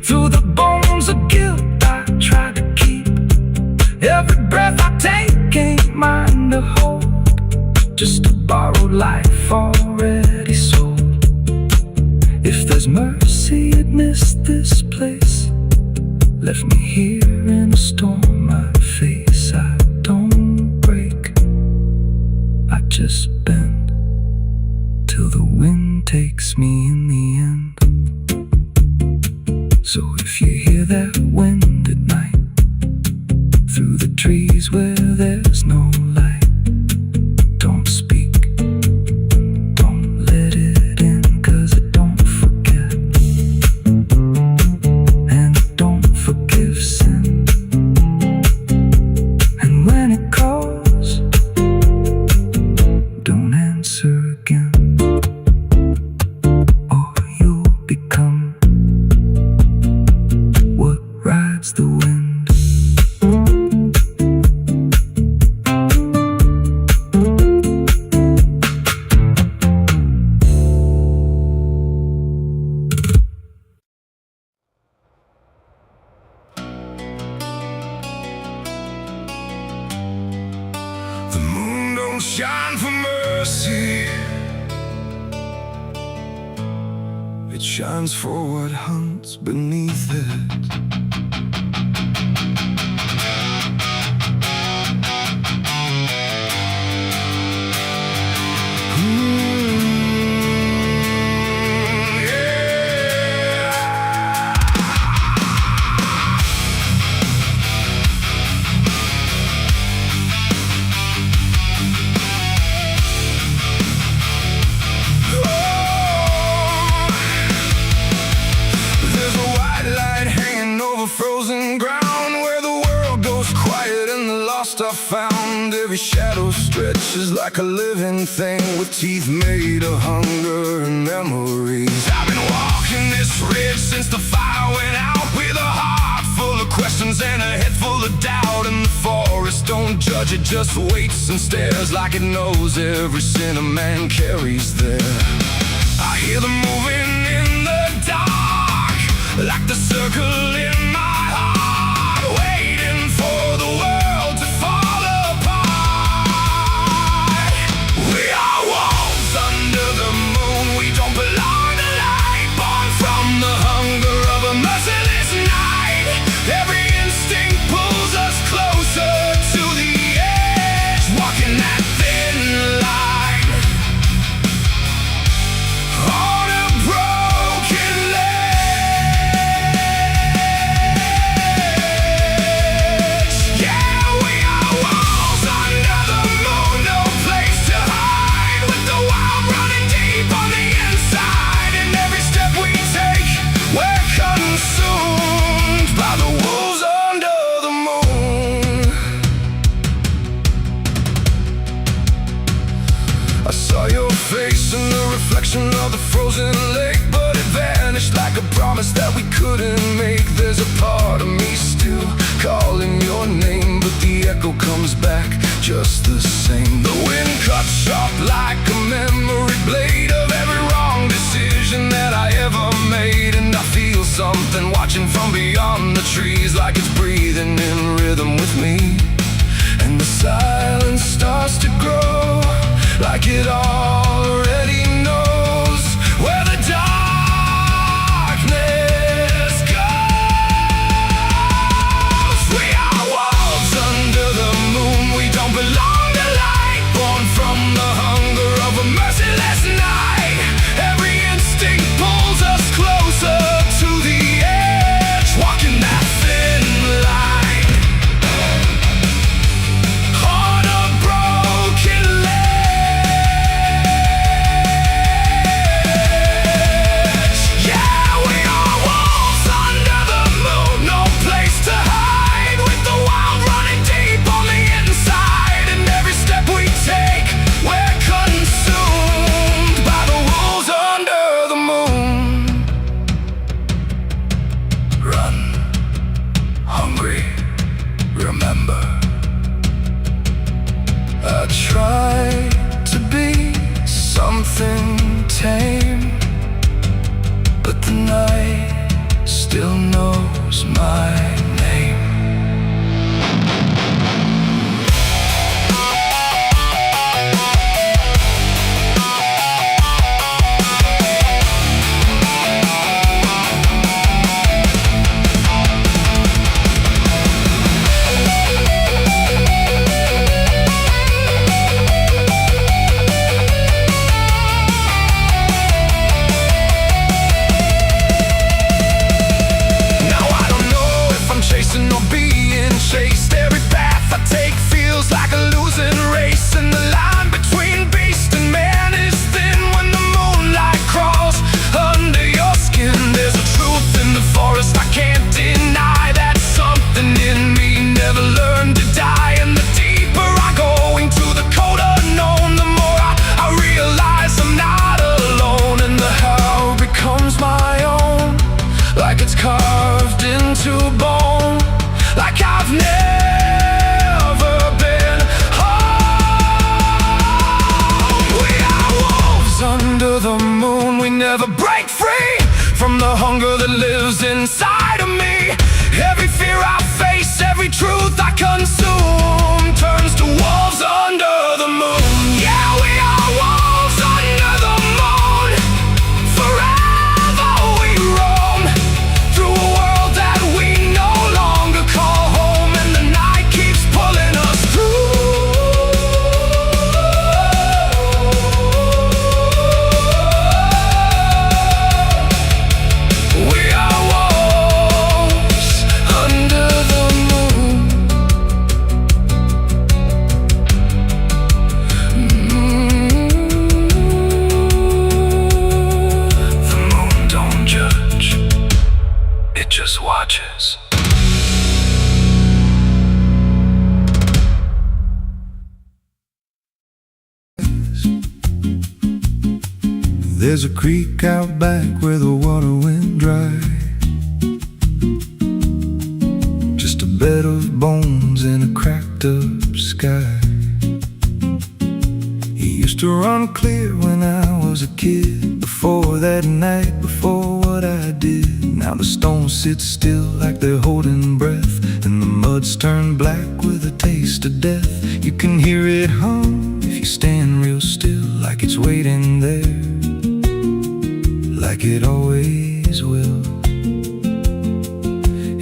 S1: through the bones of guilt I try to keep. Every breath I take ain't mine to hold, just a borrowed life already sold. If there's mercy, it missed this place, left me here in a storm I face. I don't break, I just bend, till the wind takes me in the end. So if you hear that wind at night, through the trees where there's no light, don't speak, don't let it in, 'cause it don't forget, and it don't forgive sin. And when it calls, don't answer again, or you'll become what rides the wind.
S2: The moon don't shine for mercy, it shines for what hunts beneath it. Frozen ground where the world goes quiet and the lost are found. Every shadow stretches like a living thing, with teeth made of hunger and memories. I've been walking this ridge since the fire went out, with a heart full of questions and a head full of doubt. And the forest don't judge, it just waits and stares, like it knows every sin a man carries there. I hear them moving in the dark, like the circle in my heart, waiting for the world to fall apart. We are wolves under the moon, we don't belong to light, born from the hunger of a merciless night. Every instinct pulls us closer to the edge, walking that thin line on a broken leg. frozen lake, but it vanished like a promise that we couldn't make. There's a part of me still calling your name, but the echo comes back just the same. The wind cuts sharp like a memory blade of every wrong decision that I ever made. And I feel something watching from beyond the trees, like it's breathing in rhythm with me. And the silence starts to grow, like it already knows where the darkness goes. We are wolves under the moon. We don't belong to light, born from the hunger of a merciless night. Every instinct pulls us closer to the edge, walking that thin line. On a broken ledge. Yeah, we are wolves under the moon. No place to hide, with the wild running deep on the inside. And every step we take, we're consumed by the wolves under the moon. Run, hungry, remember. I try to be something tame, but the night still knows my name. Now I don't know if I'm chasing or being chased. Every path I take feels like a losing race, and the line between beast and man is thin when the moonlight crawls under your skin. There's a truth in the forest I can't deny, that something in me never learned to die. And the deeper I go into the cold unknown, the more I realize I'm not alone. And the how becomes my own, like it's carved into bone, like I've never been home. We are wolves under the moon. We never break free from the hunger that lives inside of me. Every fear I face, every truth I consume, turns to wolves under the moon. Yeah, we are wolves under the moon. Forever we roam through a world that we no longer call home, and the night keeps pulling us through. We are wolves under the moon. The moon don't judge, it just watches.
S1: There's a creek out back where the water went dry. Just a bed of bones in a cracked up sky. He used to run clear when I was a kid. Before that night, before what I did. Now the stones sit still like they're holding breath, and the mud's turned black with a taste of death. You can hear it hum if you stand real still, like it's waiting there, like it always will.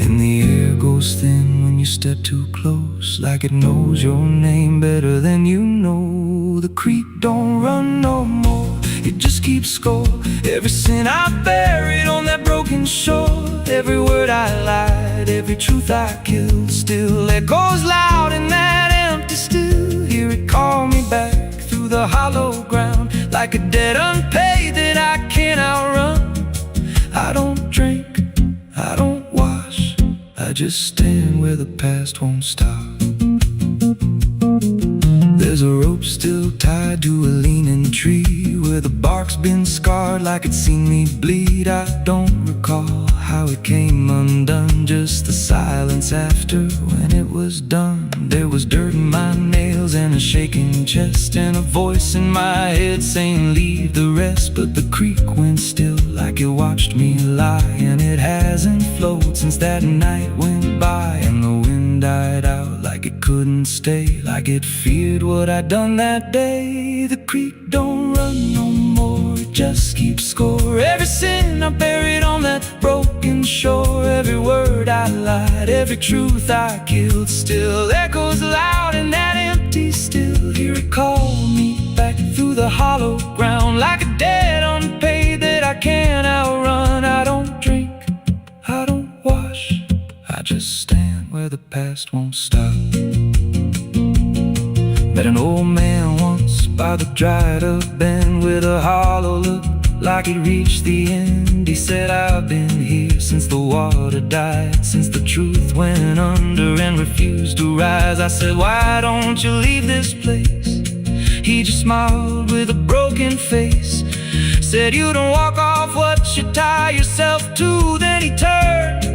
S1: And the air goes thin when you step too close, like it knows your name better than you know. The creek don't run no more, it just keeps score. Every sin I buried on that broken shore, every word I lied, every truth I killed, still echoes loud in that empty still. Hear it call me back through the hollow ground, like a debt unpaid that I can't outrun. I don't drink, I don't wash, I just stand where the past won't stop.
S2: There's a rope still tied to a leaning tree, where the bark's been scarred like it's seen me bleed. I don't recall how it came undone, just the silence after when it was done. There was dirt in my nails and a shaking chest, and a voice in my head saying leave the rest. But the creek went still like it watched me lie, and it hasn't flowed since that night went by. And the wind died out like it couldn't stay, like it feared what I'd done that day. The creek don't run no more, it just keeps score. Every sin I buried on that broken shore, every word I lied, every truth I killed, still echoes loud in that empty still. Hear it call me back through the hollow ground, like a debt unpaid that I can't outrun. I don't drink, I don't wash, I just stand where the past won't stop. Met an old man once by the dried up bend, with a hollow look like he'd reached the end. He said, I've been here since the water died, since the truth went under and refused to rise. I said, why don't you leave this place? He just smiled with a broken face, said, you don't walk off what you tie yourself to. Then he turned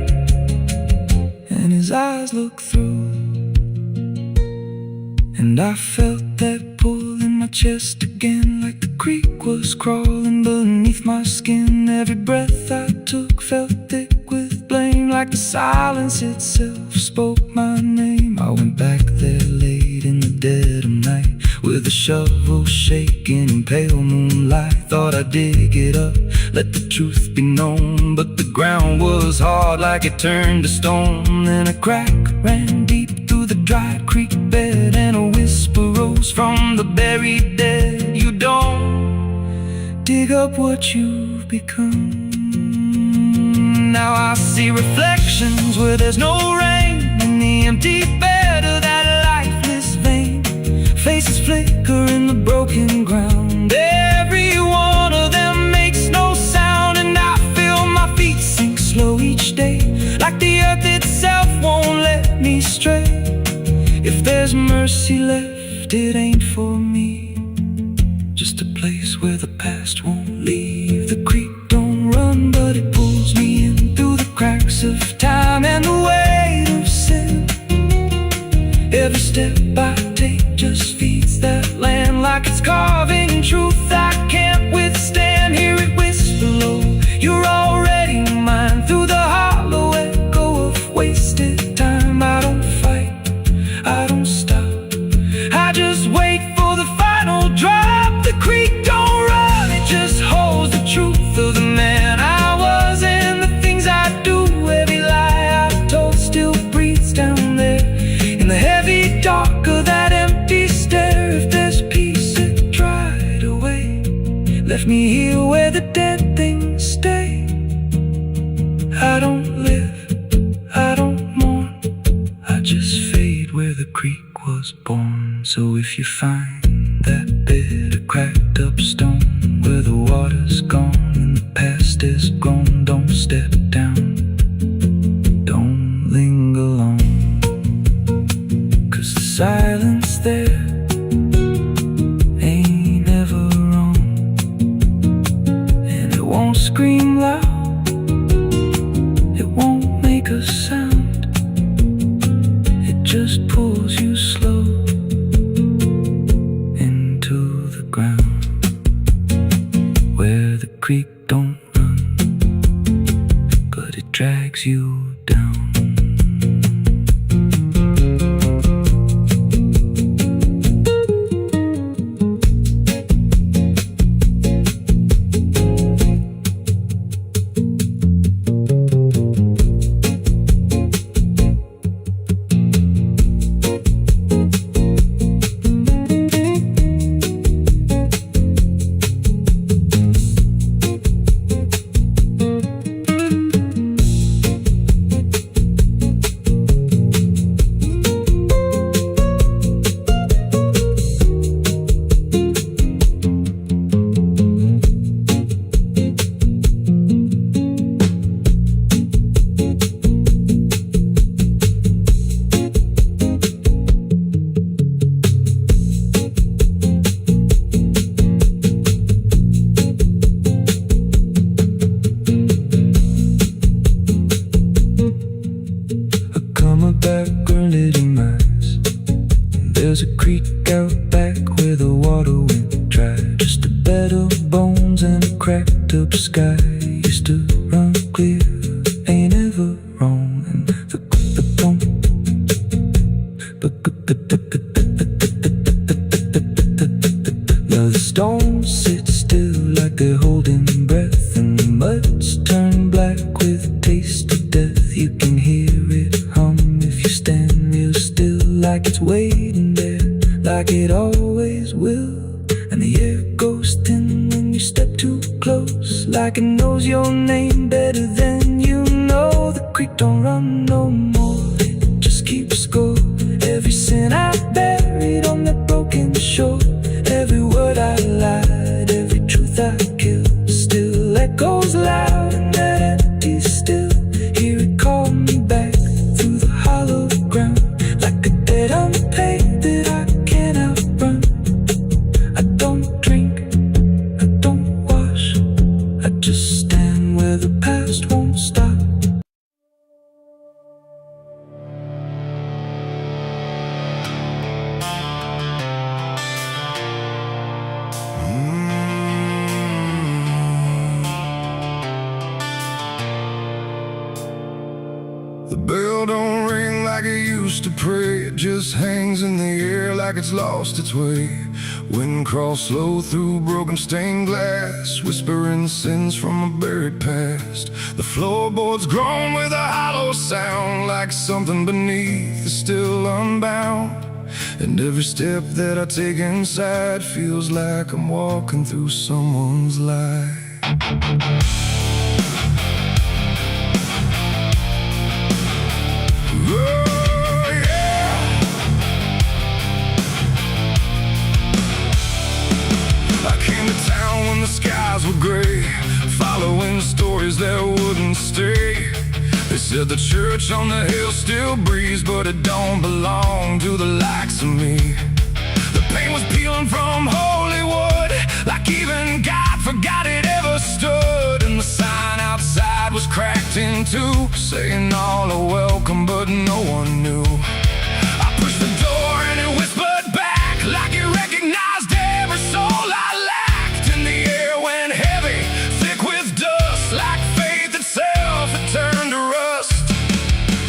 S2: and his eyes looked through, and I felt that pull in my chest again, like the creek was crawling beneath my skin. Every breath I took felt thick with blame, like the silence itself spoke my name. I went back there late in the dead of night, with a shovel shaking in pale moonlight. Thought I'd dig it up, let the truth be known, but the ground was hard like it turned to stone. Then a crack ran deep through the dry creek bed, and a whisper rose from the buried dead. You don't dig up what you've become. Now I see reflections where there's no rain, in the empty bed of that lifeless vein. Faces flicker in the broken ground, every one of them makes no sound. And I feel my feet sink slow each day, like the earth itself won't let me stray. If there's mercy left, it ain't for me, just a place where the past won't leave. The creek don't run, but it pulls me in through the cracks of time and the weight of sin. Every step I take just feeds that land, like it's carving in truth I can't withstand. Hear it whisper low, you're already mine, through the hollow echo of wasted time. I don't fight, I don't stop, I just wait for the final drop. The creek don't run, it just holds the truth of the man I was and the things I do. Every lie I told still breathes down there in the heavy dark of that empty stare. If there's peace, it dried away, left me here where the dead things stay. I don't live, I don't mourn, I just fade where the creek was born. So if you find that bit of cracked up stone, where the water's gone and the past is grown, don't step down, don't linger long, 'cause the silence there ain't ever wrong, and it won't scream loud, it won't make a sound, it just pulls you slow into the ground. Where the creek don't run, but it drags you down.
S3: it demise. There's a creek out back where the water went dry. Just a bed of bones and a cracked up sky. Used to run clear, ain't ever wrong. And now the stones sit still like they're holding breath, and the mud's turned black with a taste of death. You can hear it hum if you stand real still, like it's waiting there, like it always will. And the air goes thin when you step too close, like it knows your name better than you know. The creek don't run no more, it just keeps score. Every sin I buried on that broken shore, every word I lied, every truth I killed, still echoes loud in that empty still. Hear it call me back through the hollow ground, like a debt unpaid that I can't outrun. I don't drink, I don't wash, I just stand where the past won't stop.
S2: The bell don't ring like it used to pray. It just hangs in the air like it's lost its way. Wind crawls slow through broken stained glass, whispering sins from a buried past. The floorboards groan with a hollow sound, like something beneath is still unbound. And every step that I take inside feels like I'm walking through someone's life. Oh, yeah. I came to town when the skies were gray, following stories that wouldn't stay. They said the church on the hill still breathes, but it don't belong to the likes of me. The paint was peeling from Hollywood, like even God forgot it ever stood. And the sign outside was cracked in two, saying all are welcome, but no one knew. I pushed the door and it whispered back, like it recognized every soul I lacked. And the air went heavy, thick with dust, like faith itself had turned to rust.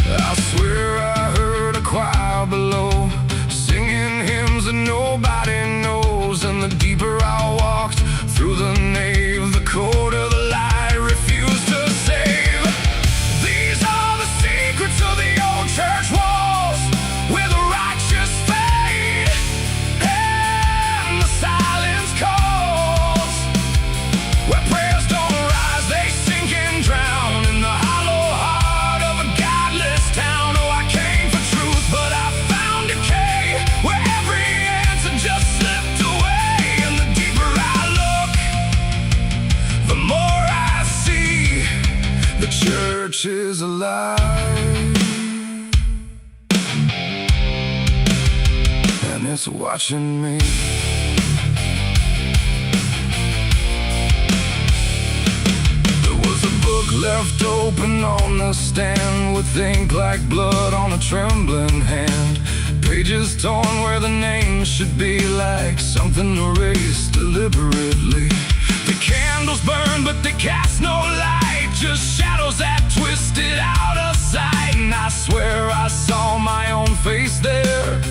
S2: I swear I heard a choir below, singing hymns that nobody knows. And the deeper I walked through the nave, the colder the light refused to save. These are the secrets of the old church walls, where the righteous fade and the silence calls, where prayers don't rise, they sink and drown in the hollow heart of a godless town. Oh, I came for truth, but I found decay, where every answer just slipped away. And the deeper I look, the more I see the church is alive, and it's watching me. There was a book left open on the stand, with ink like blood on a trembling hand. Pages torn where the name should be, like something erased deliberately. The candles burn, but they cast no light, just shadows that twisted out of sight. And I swear I saw my own face there,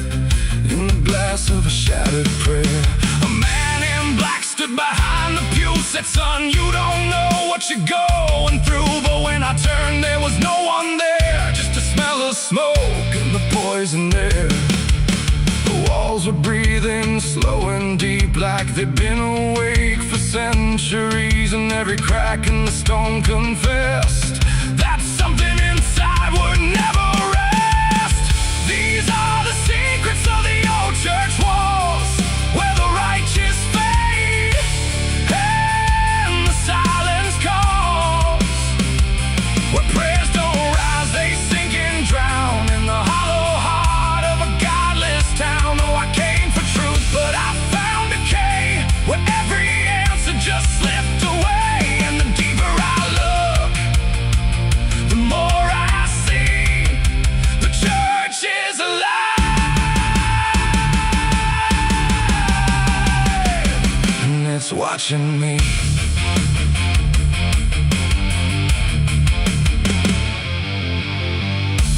S2: in the glass of a shattered prayer. A man in black stood behind the pew, said, son, you don't know what you're going through. But when I turned, there was no one there, just a smell of smoke and the poison air. The walls were breathing slow and deep, like they'd been awake for centuries. And every crack in the stone confessed that something inside would never rest. These are the secrets of the old church walls, where the righteous fade and the silence calls, where prayers don't rise, they sink and drown in the hollow heart of a godless town. Oh, I came for truth, but I found decay, where every answer just slipped away. And the deeper I look, watching me.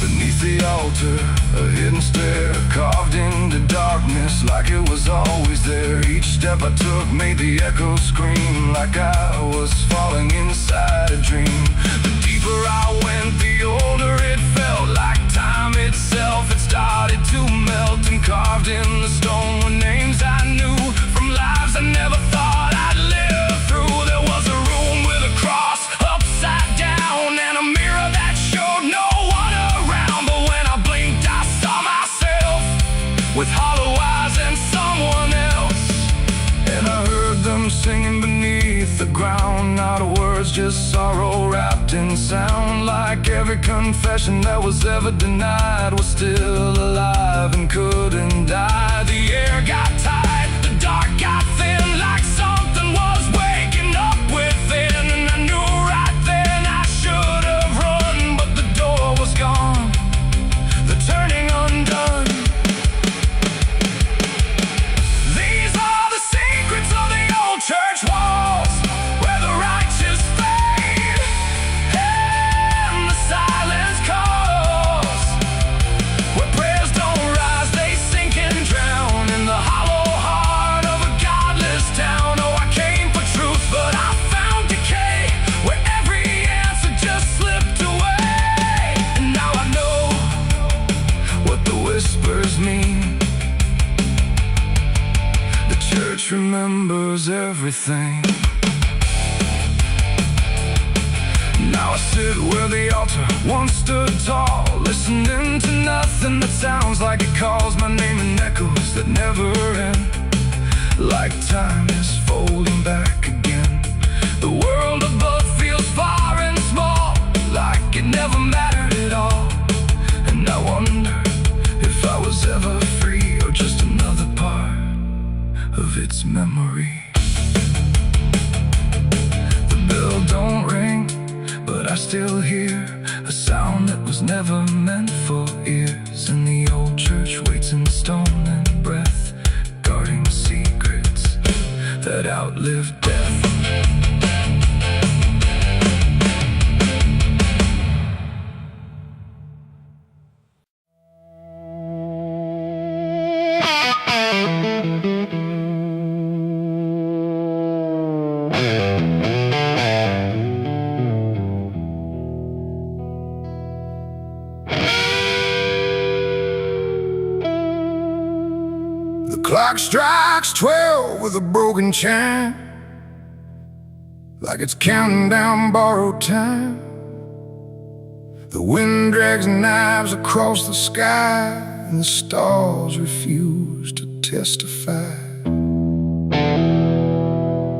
S2: Beneath the altar, a hidden stair carved into darkness like it was always there. Each step I took made the echoes scream like I was falling inside a dream. The deeper I went, the older it felt, like time itself. It started to melt, and carved in the stone were names I knew from lives I never thought I'd live through. There was a room with a cross upside down and a mirror that showed no one around. But when I blinked, I saw myself with hollow eyes and someone else. And I heard them singing beneath the ground, not words, just sorrow wrapped in sound. Like every confession that was ever denied was still alive and couldn't die. The air got tight, the dark got thin, like something was waking up within. And I knew right then I should have run, but the door was gone, the turning undone. These are the secrets of the old church walls, where the righteous fade and the silence calls, where prayers don't rise, they sink and drown in the hollow heart of a godless town. Oh, I came for truth, but I found decay, where every answer just slipped away. And now I know what the whispers mean. The church remembers everything. Now I sit where the altar once stood tall, listening to nothing that sounds like it calls my name in echoes that never end. Like time is folding back again. The world above feels far and small, like it never mattered at all. And I wonder if I was ever free, or just another part of its memory. The bell don't ring, but I still hear a sound that was never meant for ears. And the old church waits in stone and breath, guarding secrets that outlive death. The clock strikes 12 with a broken chime, like it's counting down borrowed time. The wind drags knives across the sky, and the stars refuse to testify.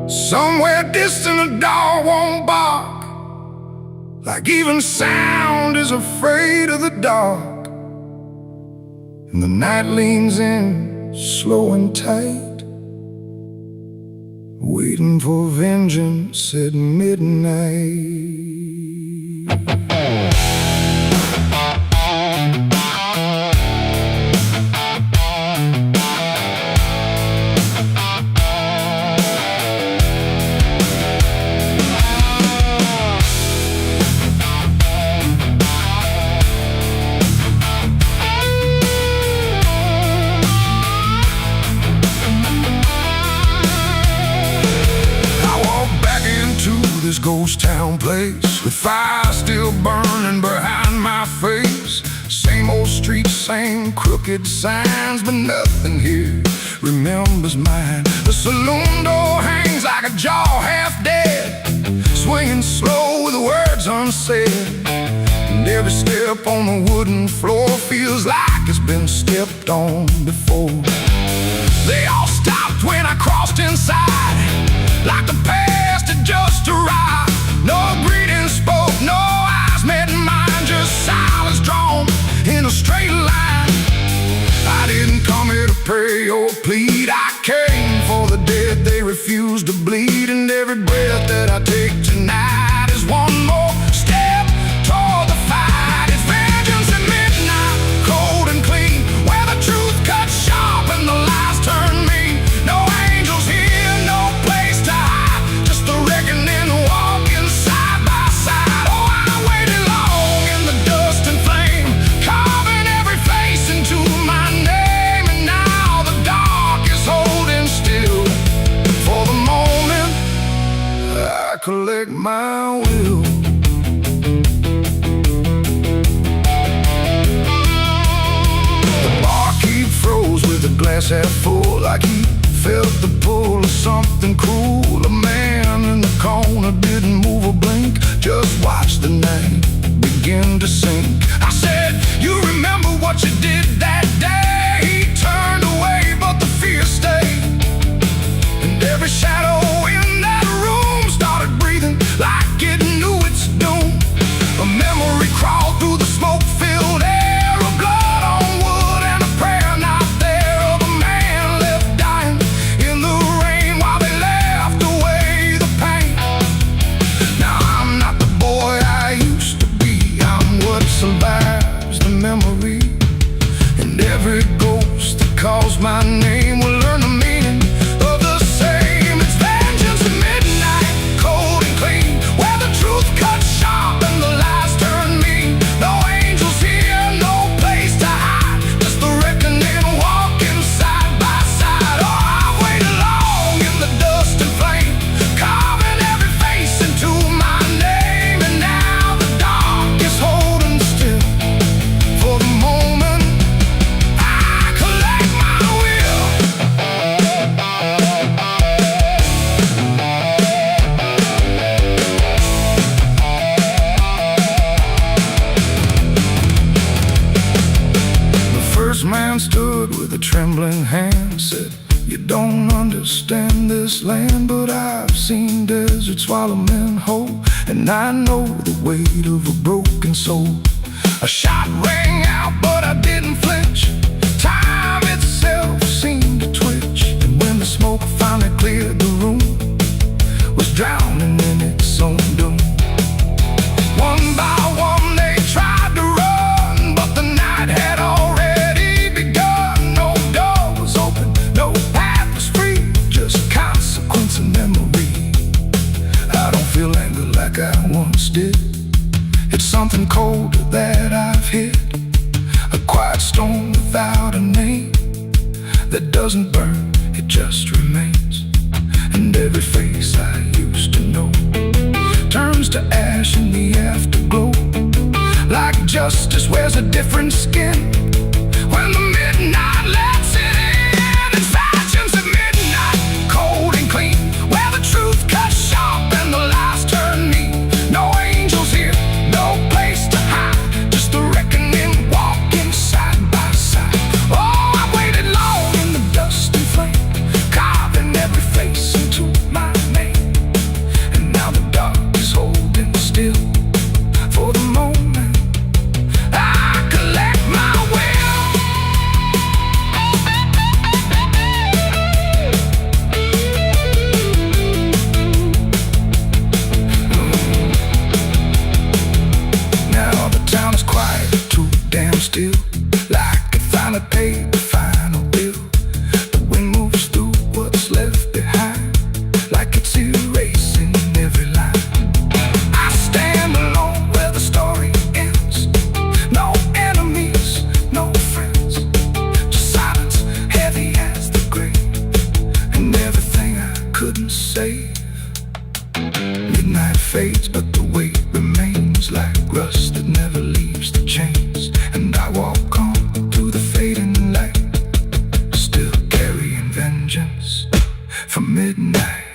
S2: Somewhere distant a dog won't bark, like even sound is afraid of the dark. And the night leans in, slow and tight, waiting for vengeance at midnight. This ghost town place, with fire still burning behind my face. Same old streets, same crooked signs, but nothing here remembers mine. The saloon door hangs like a jaw half dead, swinging slow with words unsaid. And every step on the wooden floor feels like it's been stepped on before. They all stopped when I crossed inside, like the past had just arrived. No greeting spoke, no eyes met mine, just silence drawn in a straight line. I didn't come here to pray or plead, I came for the dead they refuse to bleed. And every breath that I take tonight is one more step toward the fight. It's vengeance at midnight, cold and clean, where the truth cuts sharp and the lies turn mean. No angels here, no place to hide.
S1: glass half full, like he felt the pull of something cruel. A man in the corner didn't move a blink, just watched the night begin to sink. I said, you remember what you did that day? He turned away, but the fear stayed. And every shadow in that room started breathing like it knew its doom. A memory crawled through the smoke-filled air, of blood on wood and a prayer not there, of a man left dying in the rain while they laughed away the pain. Now I'm not the boy I used to be, I'm what survives the memory. And every ghost that calls my name will learn the meaning of the same. It's vengeance at midnight, cold and clean, where the truth cuts sharp and the lies turn mean. No angels here, no place to hide, just the reckoning walking side by side. Oh, I've waited long in the dust and flame, carving every face into my name. And now the dark is holding still for the moment I collect my will. The first man stood with a trembling hand, said, you don't understand this land, but I've seen deserts swallow men whole, and I know the weight of a broken soul. A shot rang out, but I didn't flinch. Time itself seemed to twitch, and when the smoke finally cleared the room, was drowning in its own doom. One by one they tried to run, but the night had already begun. No door was open, no path was free, just consequence and memory. I don't feel anger like I once did. It's something colder that I've hit, a quiet storm without a name, that doesn't burn, it just remains. And every face I used to know turns to ash in the afterglow, like justice wears a different skin when the midnight lets it in. It's vengeance at midnight, cold and clean, where the truth cuts sharp and the lies turn mean. No angels here, no place to hide, just the reckoning walking side by side. Oh, I waited long in the dust and flame, carving every face into my name. And now the dark is holding still for the moment I collect my will. Now the town is quiet, too damn still, like it finally paid the final bill. The wind moves through what's left behind, like it's erasing every line. I stand alone where the story ends. No enemies, no friends, just silence heavy as the grave, and everything I couldn't save. Midnight fades, but the weight remains like rust that never leaves the chains. And I walk on through the fading light, still carrying vengeance from midnight.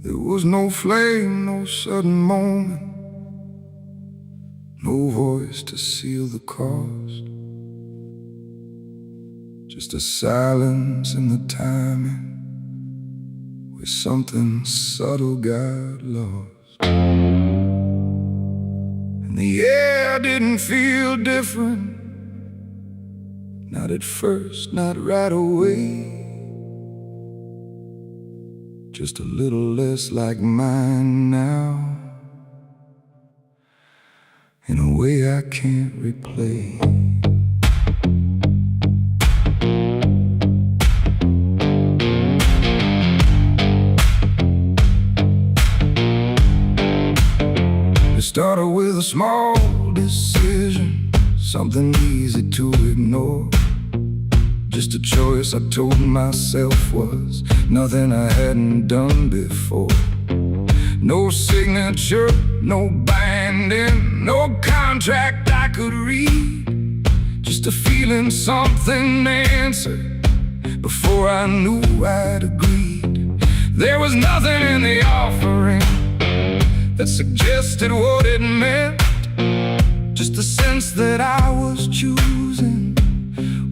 S1: There was no flame, no sudden moment, no voice to seal the cost, just a silence in the timing where something subtle got lost. And the air didn't feel different, not at first, not right away. Just a little less like mine now, in a way I can't replay.
S2: Started with a small decision, something easy to ignore. Just a choice I told myself was nothing I hadn't done before. No signature, no binding, no contract I could read. Just a feeling something answered before I knew I'd agreed. There was nothing in the offering that suggested what it meant. Just the sense that I was choosing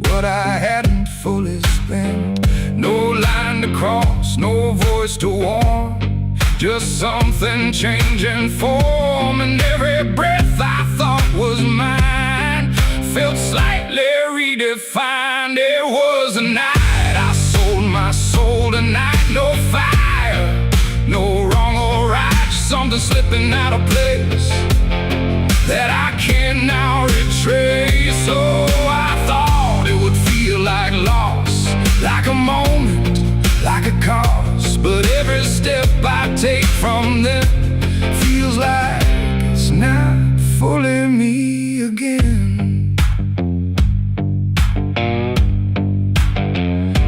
S2: what I hadn't fully spent. No line to cross, no voice to warn, just something changing form. And every breath I thought was mine felt slightly redefined. It was a night I sold my soul tonight. No fire, no wrong or right, just something slipping out of place that I can now retrace. So I thought it would feel like loss, like a moment, like a cause. But every step I take from them feels like it's not fully me again.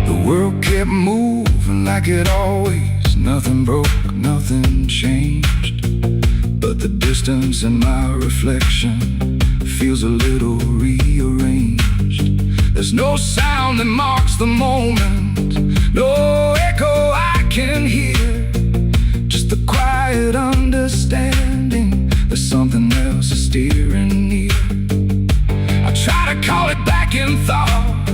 S2: The world kept moving like it always. Nothing broke, nothing changed, but the distance in my reflection feels a little rearranged. There's no sound that marks the moment, no echo I can hear, just the quiet understanding that something else is steering near. I try to call it back in thought,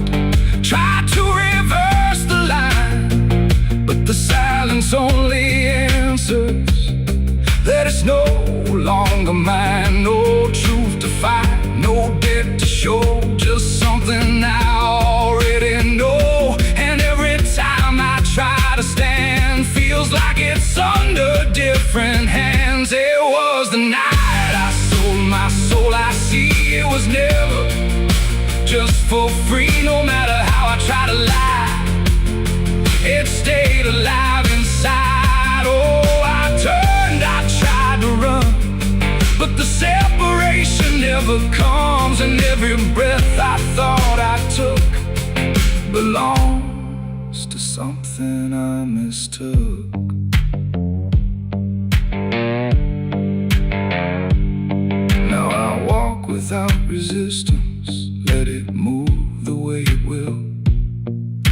S2: try to reverse the line, but the silence only answers that it's no longer mine. No truth to find, no debt to show, just something I already know. And every time I try to stand, feels like it's under different hands. It was the night I sold my soul. I see it was never just for free. No matter how I try to lie, it stayed alive inside. Oh, I tried to run, but the separation never comes. And every breath I thought I took belongs to something I mistook. Now I walk without resistance, let it move the way it will.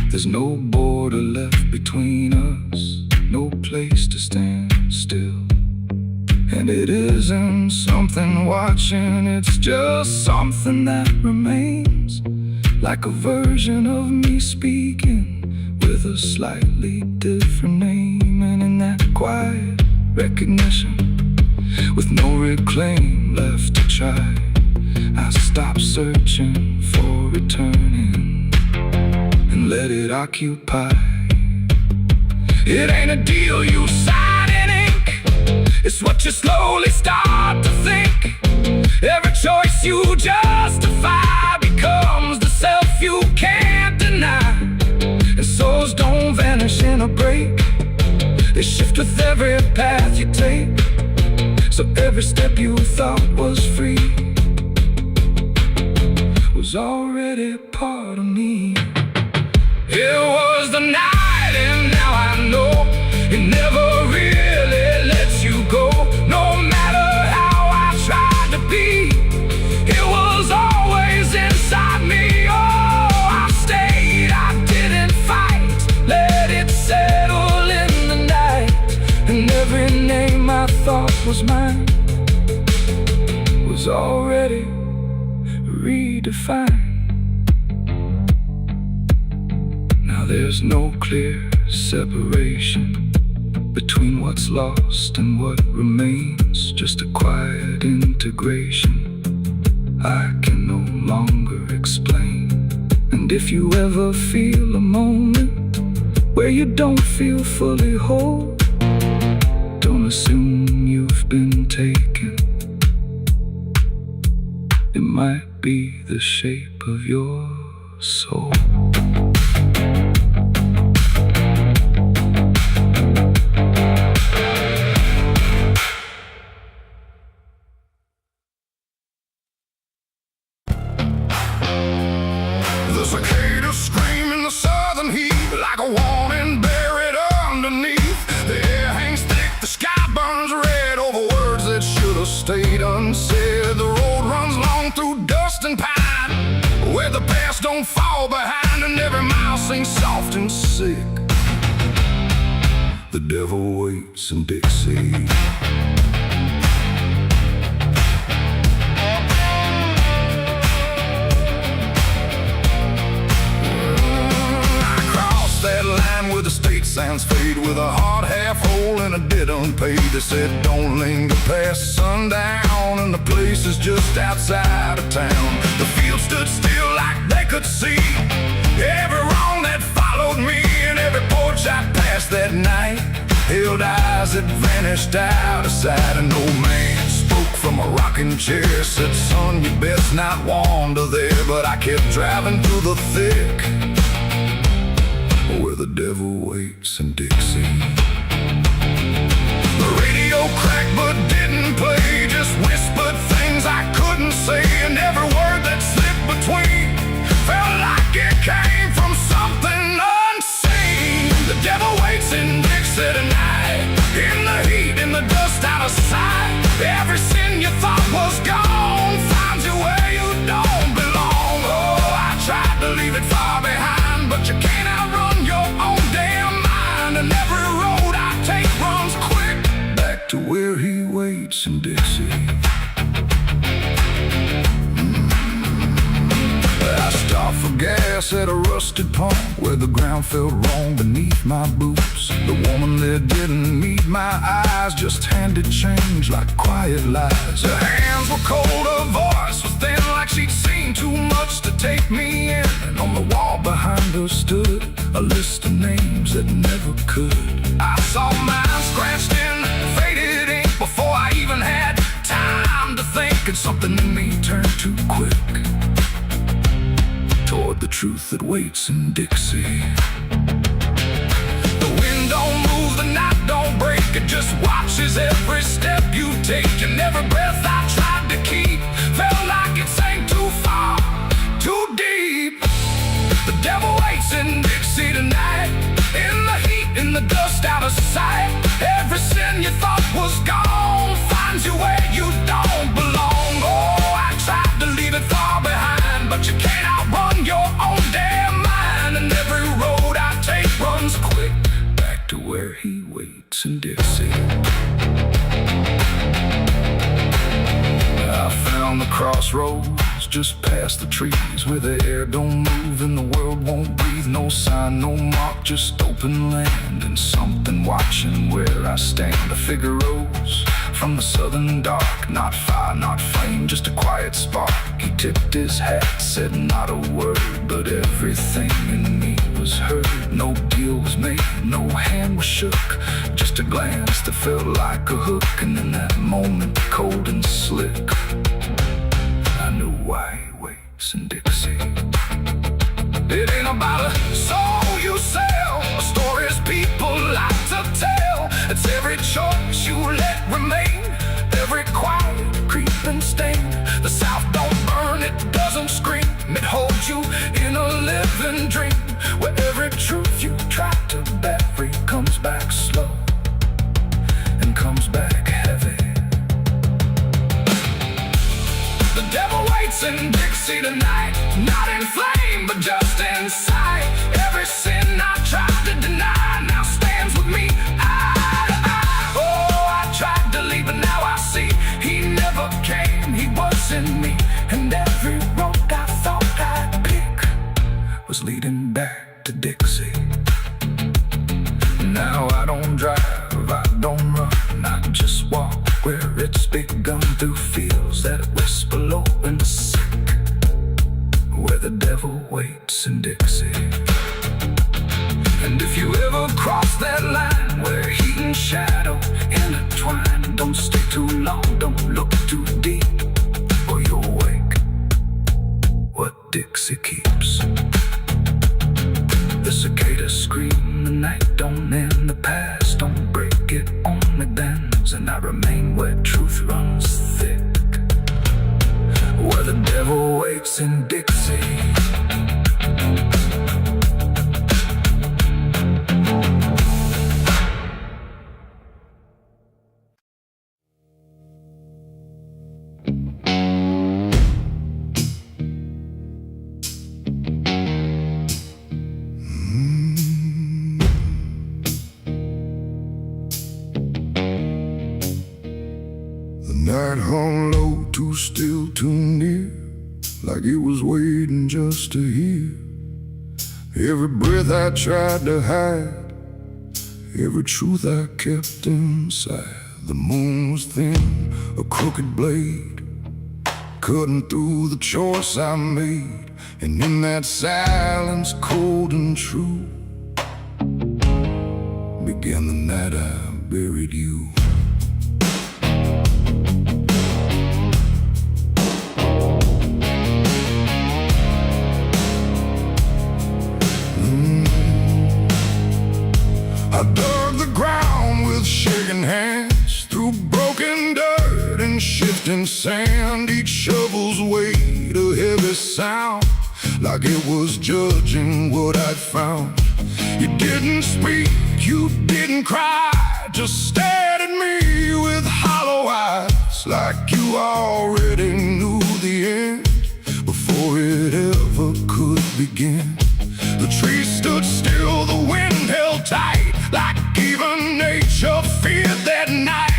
S2: There's no border left between us, no place to stand still. And it isn't something watching, it's just something that remains, like a version of me speaking with a slightly different name. And in that quiet recognition, with no reclaim left to try, I stop searching for returning and let it occupy. It ain't a deal you sign in ink, it's what you slowly start to think. Every choice you justify becomes the self you can't deny. And souls don't vanish in a break, they shift with every path you take. So every step you thought was free was already part of me. It was the night, and now I know it never really lets you go. No matter how I tried to be, it was always inside me. Oh, I stayed, I didn't fight, let it settle in the night. And every name I thought was mine was already redefined. Now there's no clear separation between what's lost and what remains, just a quiet integration I can no longer explain. And if you ever feel a moment where you don't feel fully whole, don't assume you've been taken. It might be the shape of your soul. don't fall behind, and every mile sings soft and sick. The devil waits in Dixie. That line where the state signs fade, with a hard half hole and a debt unpaid. They said don't linger past sundown, and the place is just outside of town. The field stood still like they could see every wrong that followed me, and every porch I passed that night held eyes that vanished out of sight. An old man spoke from a rocking chair, said, son, you best not wander there. But I kept driving through the thick, where the devil waits in Dixie. The radio cracked but didn't play, just whispered things I couldn't say, and every word that slipped between felt like it came from something unseen. The devil waits in Dixie tonight, in the heat, in the dust, out of sight. Every sin you thought was gone finds you where you don't belong. Oh, I tried to leave it far behind, but you can't outrun your own damn mind. And every road I take runs quick back to where he waits in Dixie. I stopped for gas at a rusted pump where the ground felt wrong beneath my boots. The woman there didn't need my eyes, just handed change like quiet lies. Her hands were cold, her voice was thin, like she'd seen too much to take me in. And on the wall behind her stood a list of names that never could. I saw mine scratched in faded ink before I even had time to think, and something in me turned too quick toward the truth that waits in Dixie. The wind don't move, the night don't break, it just watches every step you take. And every breath I tried to keep felt like it sank too far, too deep. The devil waits in Dixie tonight, in the heat, in the dust, out of sight. Every sin you thought was gone finds you where you don't belong. Oh, I tried to leave it far behind, but you can't outrun your own damn mind. And every road I take runs quick back to where he waits in Dixie. I found the crossroads just past the trees, where the air don't move and the world won't breathe. No sign, no mark, just open land, and something watching where I stand. A figure rose from the southern dark, not fire, not flame, just a quiet spark. He tipped his hat, said not a word, but everything in me was heard. No deal was made, no hand was shook, just a glance that felt like a hook. And in that moment, cold and slick, I knew why he waits in Dixie. It ain't about a soul you sell, stories people like to tell. It's every choice you let remain, every quiet creeping stain. The South don't burn, it doesn't scream, it holds you in a living dream, where every truth you try to bury comes back slow and comes back heavy. The devil waits in Dixie tonight, not in flame, but just in sight. Every sin I tried to deny now stands with me eye to eye. Oh, I tried to leave, but now I see he never came, he was in me. And every road I thought I'd pick was leading back to Dixie. Now I don't drive, I don't run, I just walk where it's begun, through fields that whisper low and sick, where the devil waits in Dixie. And if you ever cross that line where heat and shadow intertwine, don't stay too long, don't look too deep, or you'll wake what Dixie keeps. The cicadas scream, the night don't end, the past don't break, it only bends. And I remain where truth runs thick, where the devil waits in Dixie.
S1: Night hung low, too still, too near, like it was waiting just to hear. Every breath I tried to hide, every truth I kept inside. The moon was thin, a crooked blade, cutting through the choice I made. And in that silence, cold and true, began the night I buried you. I dug the ground with shaking hands, through broken dirt and shifting sand. Each shovel's weight a heavy sound, like it was judging what I'd found. You didn't speak, you didn't cry, just stared at me with hollow eyes, like you already knew the end before it ever could begin. The trees stood still, the wind held tight, like even nature feared that night.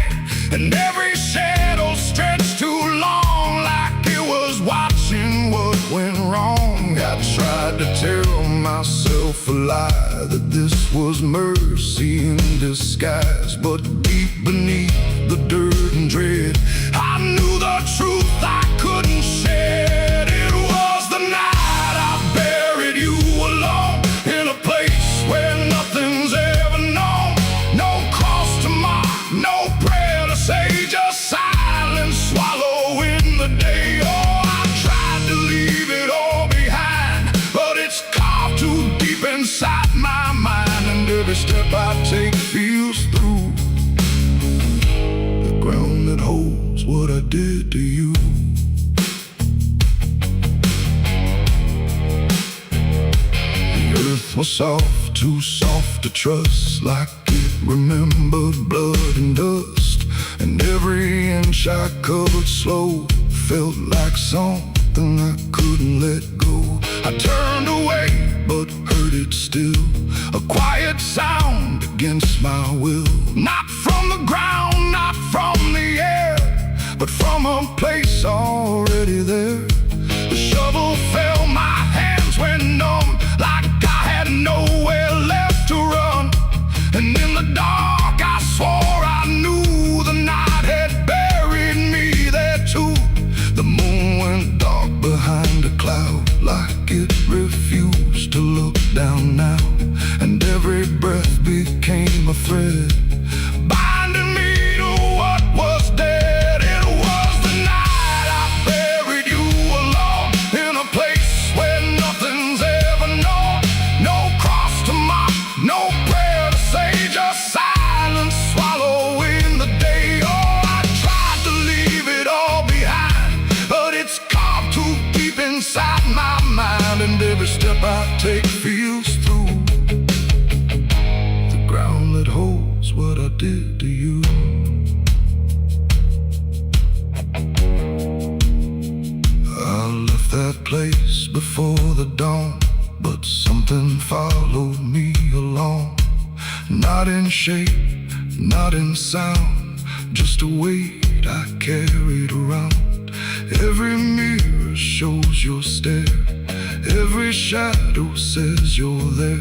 S1: And every shadow stretched too long, like it was watching what went wrong. I tried to tell myself a lie, that this was mercy in disguise. But deep beneath the dirt and dread, I knew the truth I couldn't shed. It was the night I buried you alone, in a place where nothing's ever known. No cross to mark, no prayer to say, just silence swallowing the day. Oh, I tried to leave it all behind, but it's carved too deep inside my mind. And every step I take feels through the ground that holds what I did to you. The earth was soft, too soft to trust, like it remembered blood and dust. And every inch I covered slow felt like something I couldn't let go. I turned away, but heard it still, a quiet sound against my will. Not from the ground, not from the air, but from a place already there. The shovel fell, my hands went numb, like I had nowhere left to run. And in the dark I swore I knew the night had buried me there too. The moon went dark behind a cloud, like it refused to look down now. And every breath became a thread, binding me to what was dead. It was the night I buried you alone, in a place where nothing's ever known. No cross to mark, no prayer to say, just silence swallowing the day. Oh, I tried to leave it all behind, but it's carved too deep inside my mind. And every step I take feels through the ground that holds what I did to you. I left that place before the dawn, but something followed me along. Not in shape, not in sound, just a weight I carried around. Every mirror shows your stare, every shadow says you're there.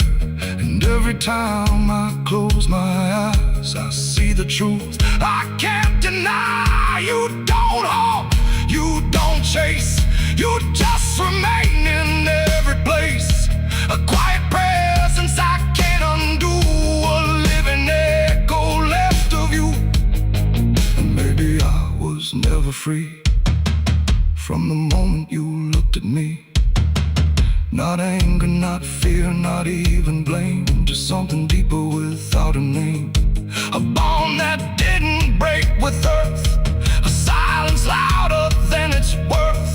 S1: And every time I close my eyes, I see the truth I can't deny. You don't hope, you don't chase, you just remain in every place. A quiet presence I can't undo, a living echo left of you. And maybe I was never free from the moment you looked at me. Not anger, not fear, not even blame, just something deeper without a name. A bond that didn't break with earth, a silence louder than its worth.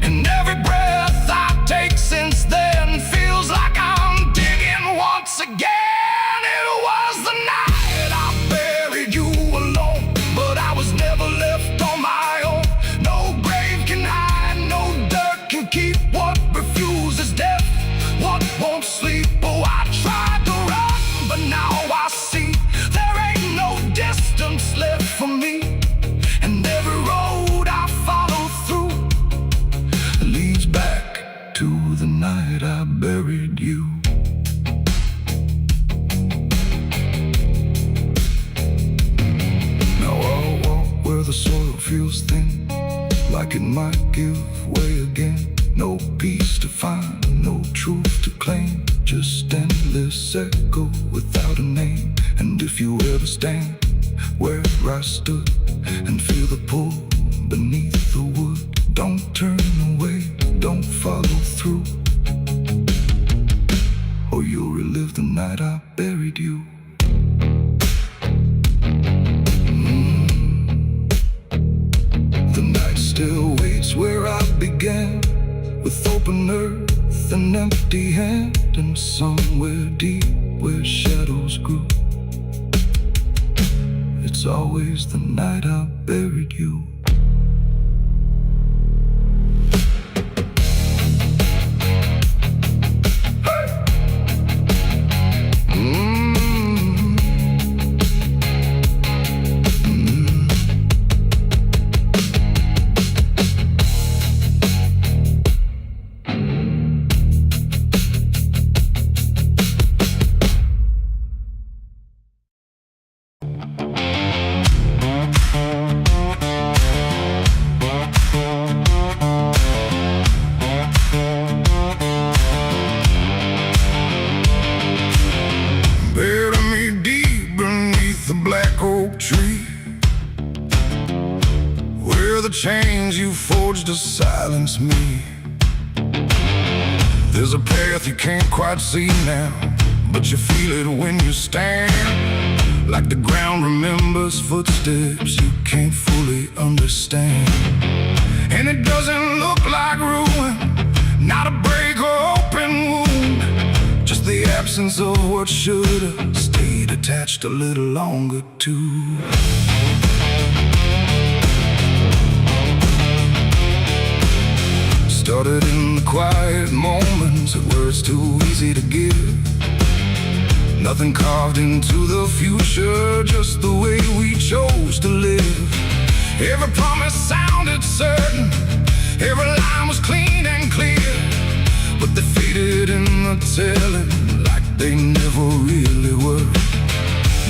S1: And every breath I take since then feels like I'm digging once again. It was the night I buried you alone, but I was never left on my own. No grave can hide, no dirt can keep what refuses death, what won't sleep. Oh, I tried to run, but now I see there ain't no death. feels thin, like it might give way again. No peace to find, no truth to claim, just endless echo without a name. And if you ever stand where I stood and feel the pull beneath the wood, don't turn away, don't follow through, or you'll relive the night I buried you. The night still waits where I began, with open earth and empty hand, and somewhere deep where shadows grew, it's always the night I buried you.
S2: Chains you forged to silence me. There's a path you can't quite see now, but you feel it when you stand. Like the ground remembers footsteps you can't fully understand. And it doesn't look like ruin, not a break or open wound, just the absence of what should've stayed attached a little longer too. Started in the quiet moments where it's too easy to give. Nothing carved into the future, just the way we chose to live. Every promise sounded certain, every line was clean and clear, but they faded in the telling like they never really were.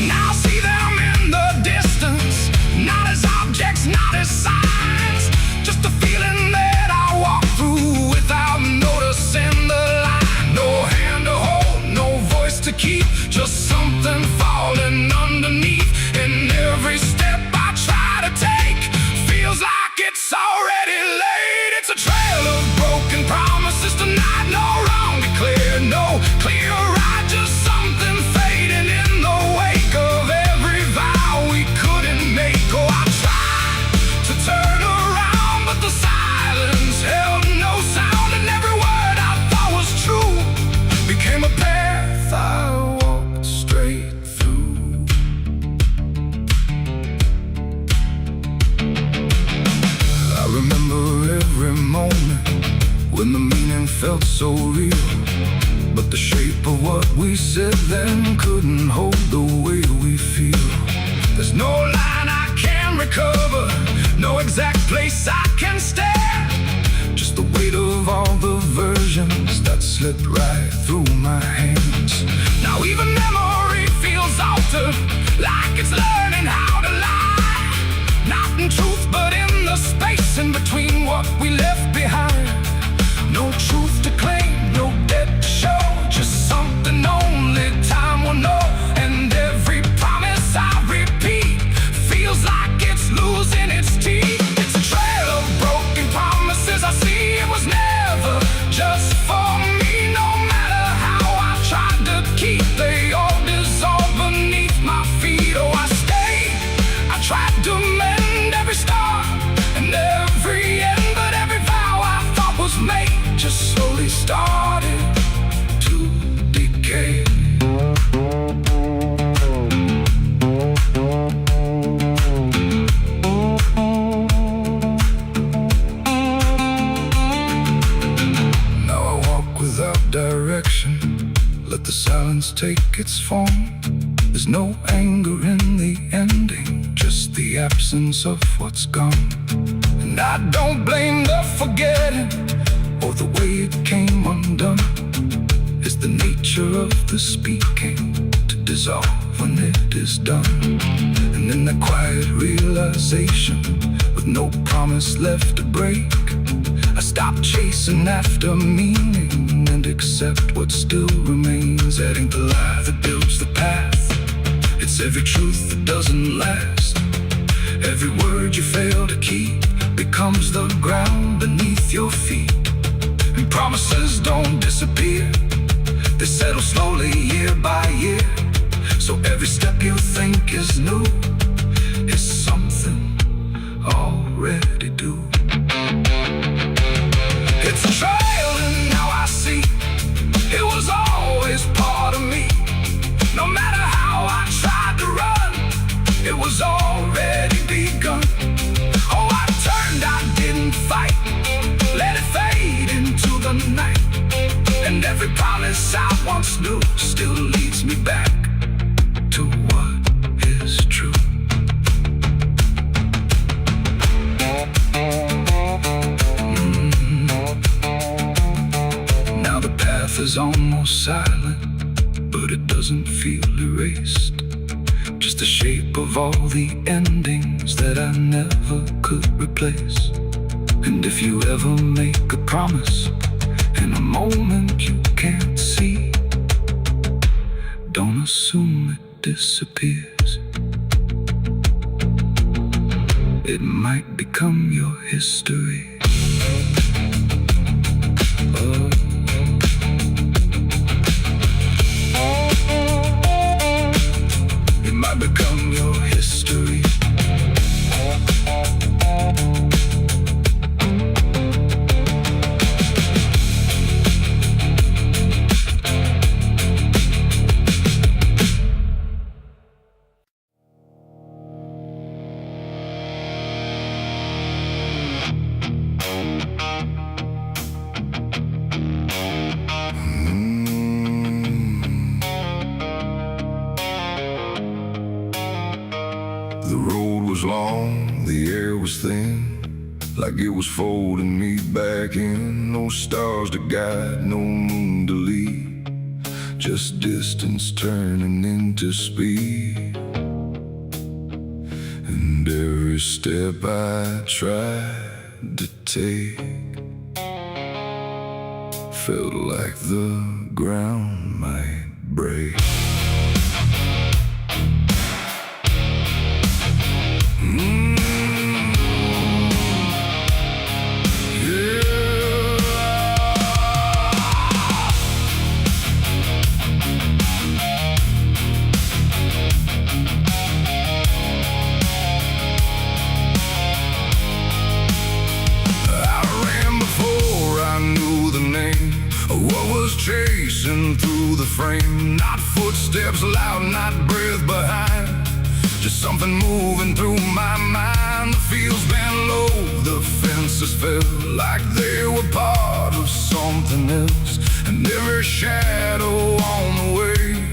S2: Now I see them in the distance, not as objects, not as signs, just a feeling that I walk through without noticing the line. No hand to hold, no voice to keep, just something falling underneath. And every step I try to take feels like it's already late. It's a trail of broken promises tonight, no wrong declared, no clear right, just something fading in the wake of every vow we couldn't make. Oh, I tried to turn around, but the silence held no sound, and every word I thought was true became a path I walked straight through. I remember every moment when the meaning felt so real, but the shape of what we said then couldn't hold the way we feel. There's no line I can recover, no exact place I can stand, just the weight of all the versions that slipped right through my hands. Now even memory feels altered, like it's learning how to lie, not in truth but in the space in between what we left behind. No truth to claim, no debt to show, just something only time will know. And every promise I repeat feels like it's losing its teeth. It's a trail of broken promises I see. It was never just for me, no matter how I tried to keep, they all dissolved beneath my feet. Oh, I stayed, I tried to mend every star and every end, but every vow I thought was made just slowly started to decay. Now I walk without direction, let the silence take its form. There's no anger in the ending, just the absence of what's gone. And I don't blame the forgetting or the way it came undone. It's the nature of the speaking to dissolve when it is done. And in the quiet realization, with
S1: with no promise left to break. I stop chasing after meaning and accept what still remains. That ain't the lie that builds the path. It's every truth that doesn't last. Every word you fail to keep becomes the ground beneath your feet. And promises don't disappear, they settle slowly year by year. So every step you think is new is something already due. It's a trail and now I see it was always part of me. No matter how I tried to run, it was already begun. Oh, I turned, I didn't fight, let it fade into the night. And every promise I once knew still leads me back to what is true. Now the path is almost silent, but it doesn't feel erased. Just the shape of all the endings that I never could replace. And if you ever make a promise in a moment you can't see, don't assume it disappears. It might become your history. Oh. It might become your history. The road was long, the air was thin, like it was folding me back in. No stars to guide, no moon to lead, just distance turning into speed. And every step I tried to take felt like the ground might break. Chasing through the frame, not footsteps loud, not breath behind, just something moving through my mind. The fields bent low, the fences felt like they were part of something else. And every shadow on the way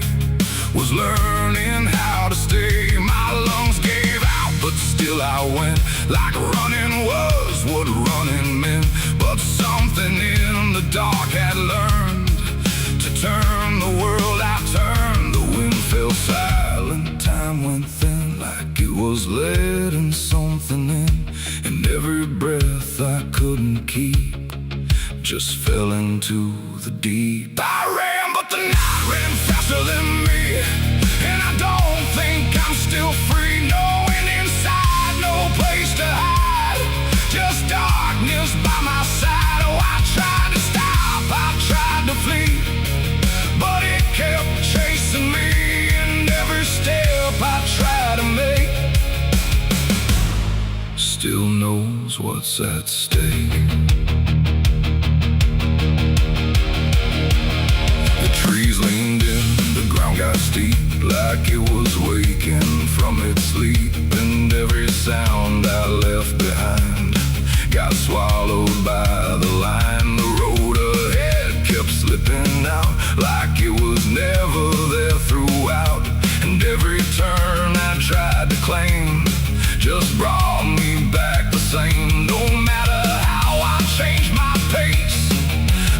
S1: was learning how to stay. My lungs gave out, but still I went, like running was what running meant. But something in the dark had learned to turn the world. I turned, the wind fell silent, time went thin, like it was letting something in. And every breath I couldn't keep just fell into the deep. I ran, but the night ran faster than me, and I don't think I'm still free. Knowing inside, no place to hide, just darkness by my side. Oh, I tried to stop, I tried to flee, but it kept chasing me. And every step I try to make still knows what's at stake. The trees leaned in, the ground got steep, like it was waking from its sleep. And every sound I left behind got swallowed by the line. The road ahead kept slipping out, like it was never there throughout. And every turn I tried to claim just brought me back the same. No matter how I changed my pace,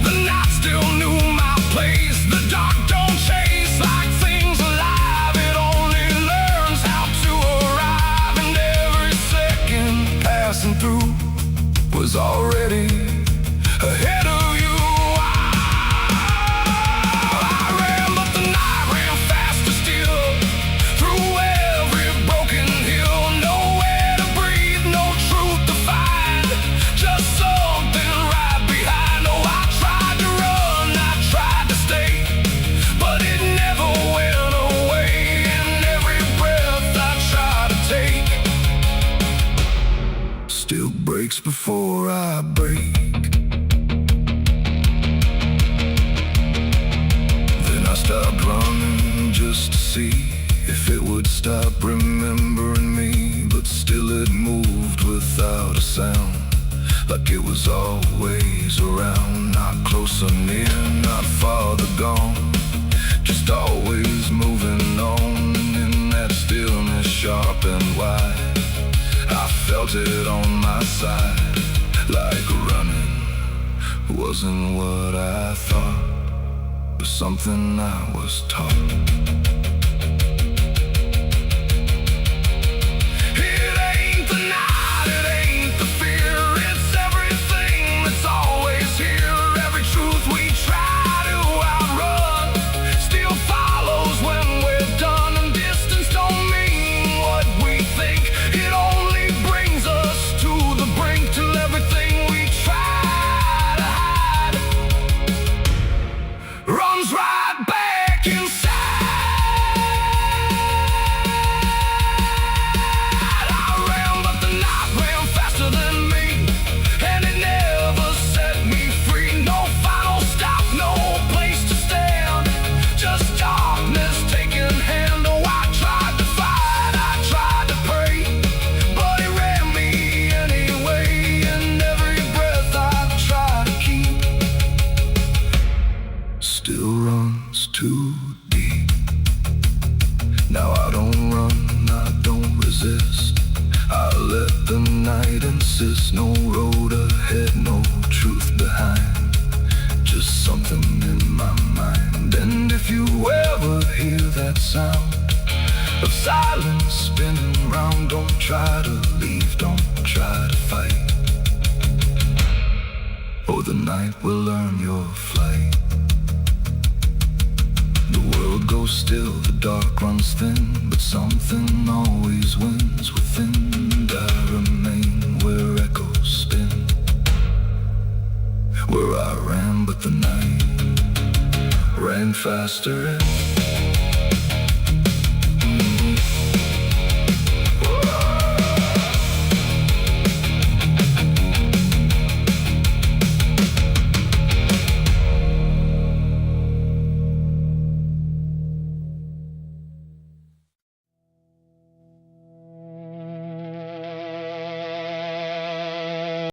S1: the night still knew my place. The dark don't chase like things alive, it only learns how to arrive. And every second passing still breaks before I break. Then I stopped running just to see if it would stop remembering me. But still it moved without a sound, like it was always around. Not close or near, not farther gone, just always moving on. In that stillness sharp and wide, I felt it on my side. Like running wasn't what I thought, but something I was taught. Still runs too deep. Now I don't run, I don't resist. I let the night insist. No road ahead, no truth behind, just something in my mind. And if you ever hear that sound of silence spinning round, don't try to leave, don't try to fight. Oh, the night will learn your flight. The world goes still, the dark runs thin, but something always wins within. And I remain where echoes spin, where I ran, but the night ran faster.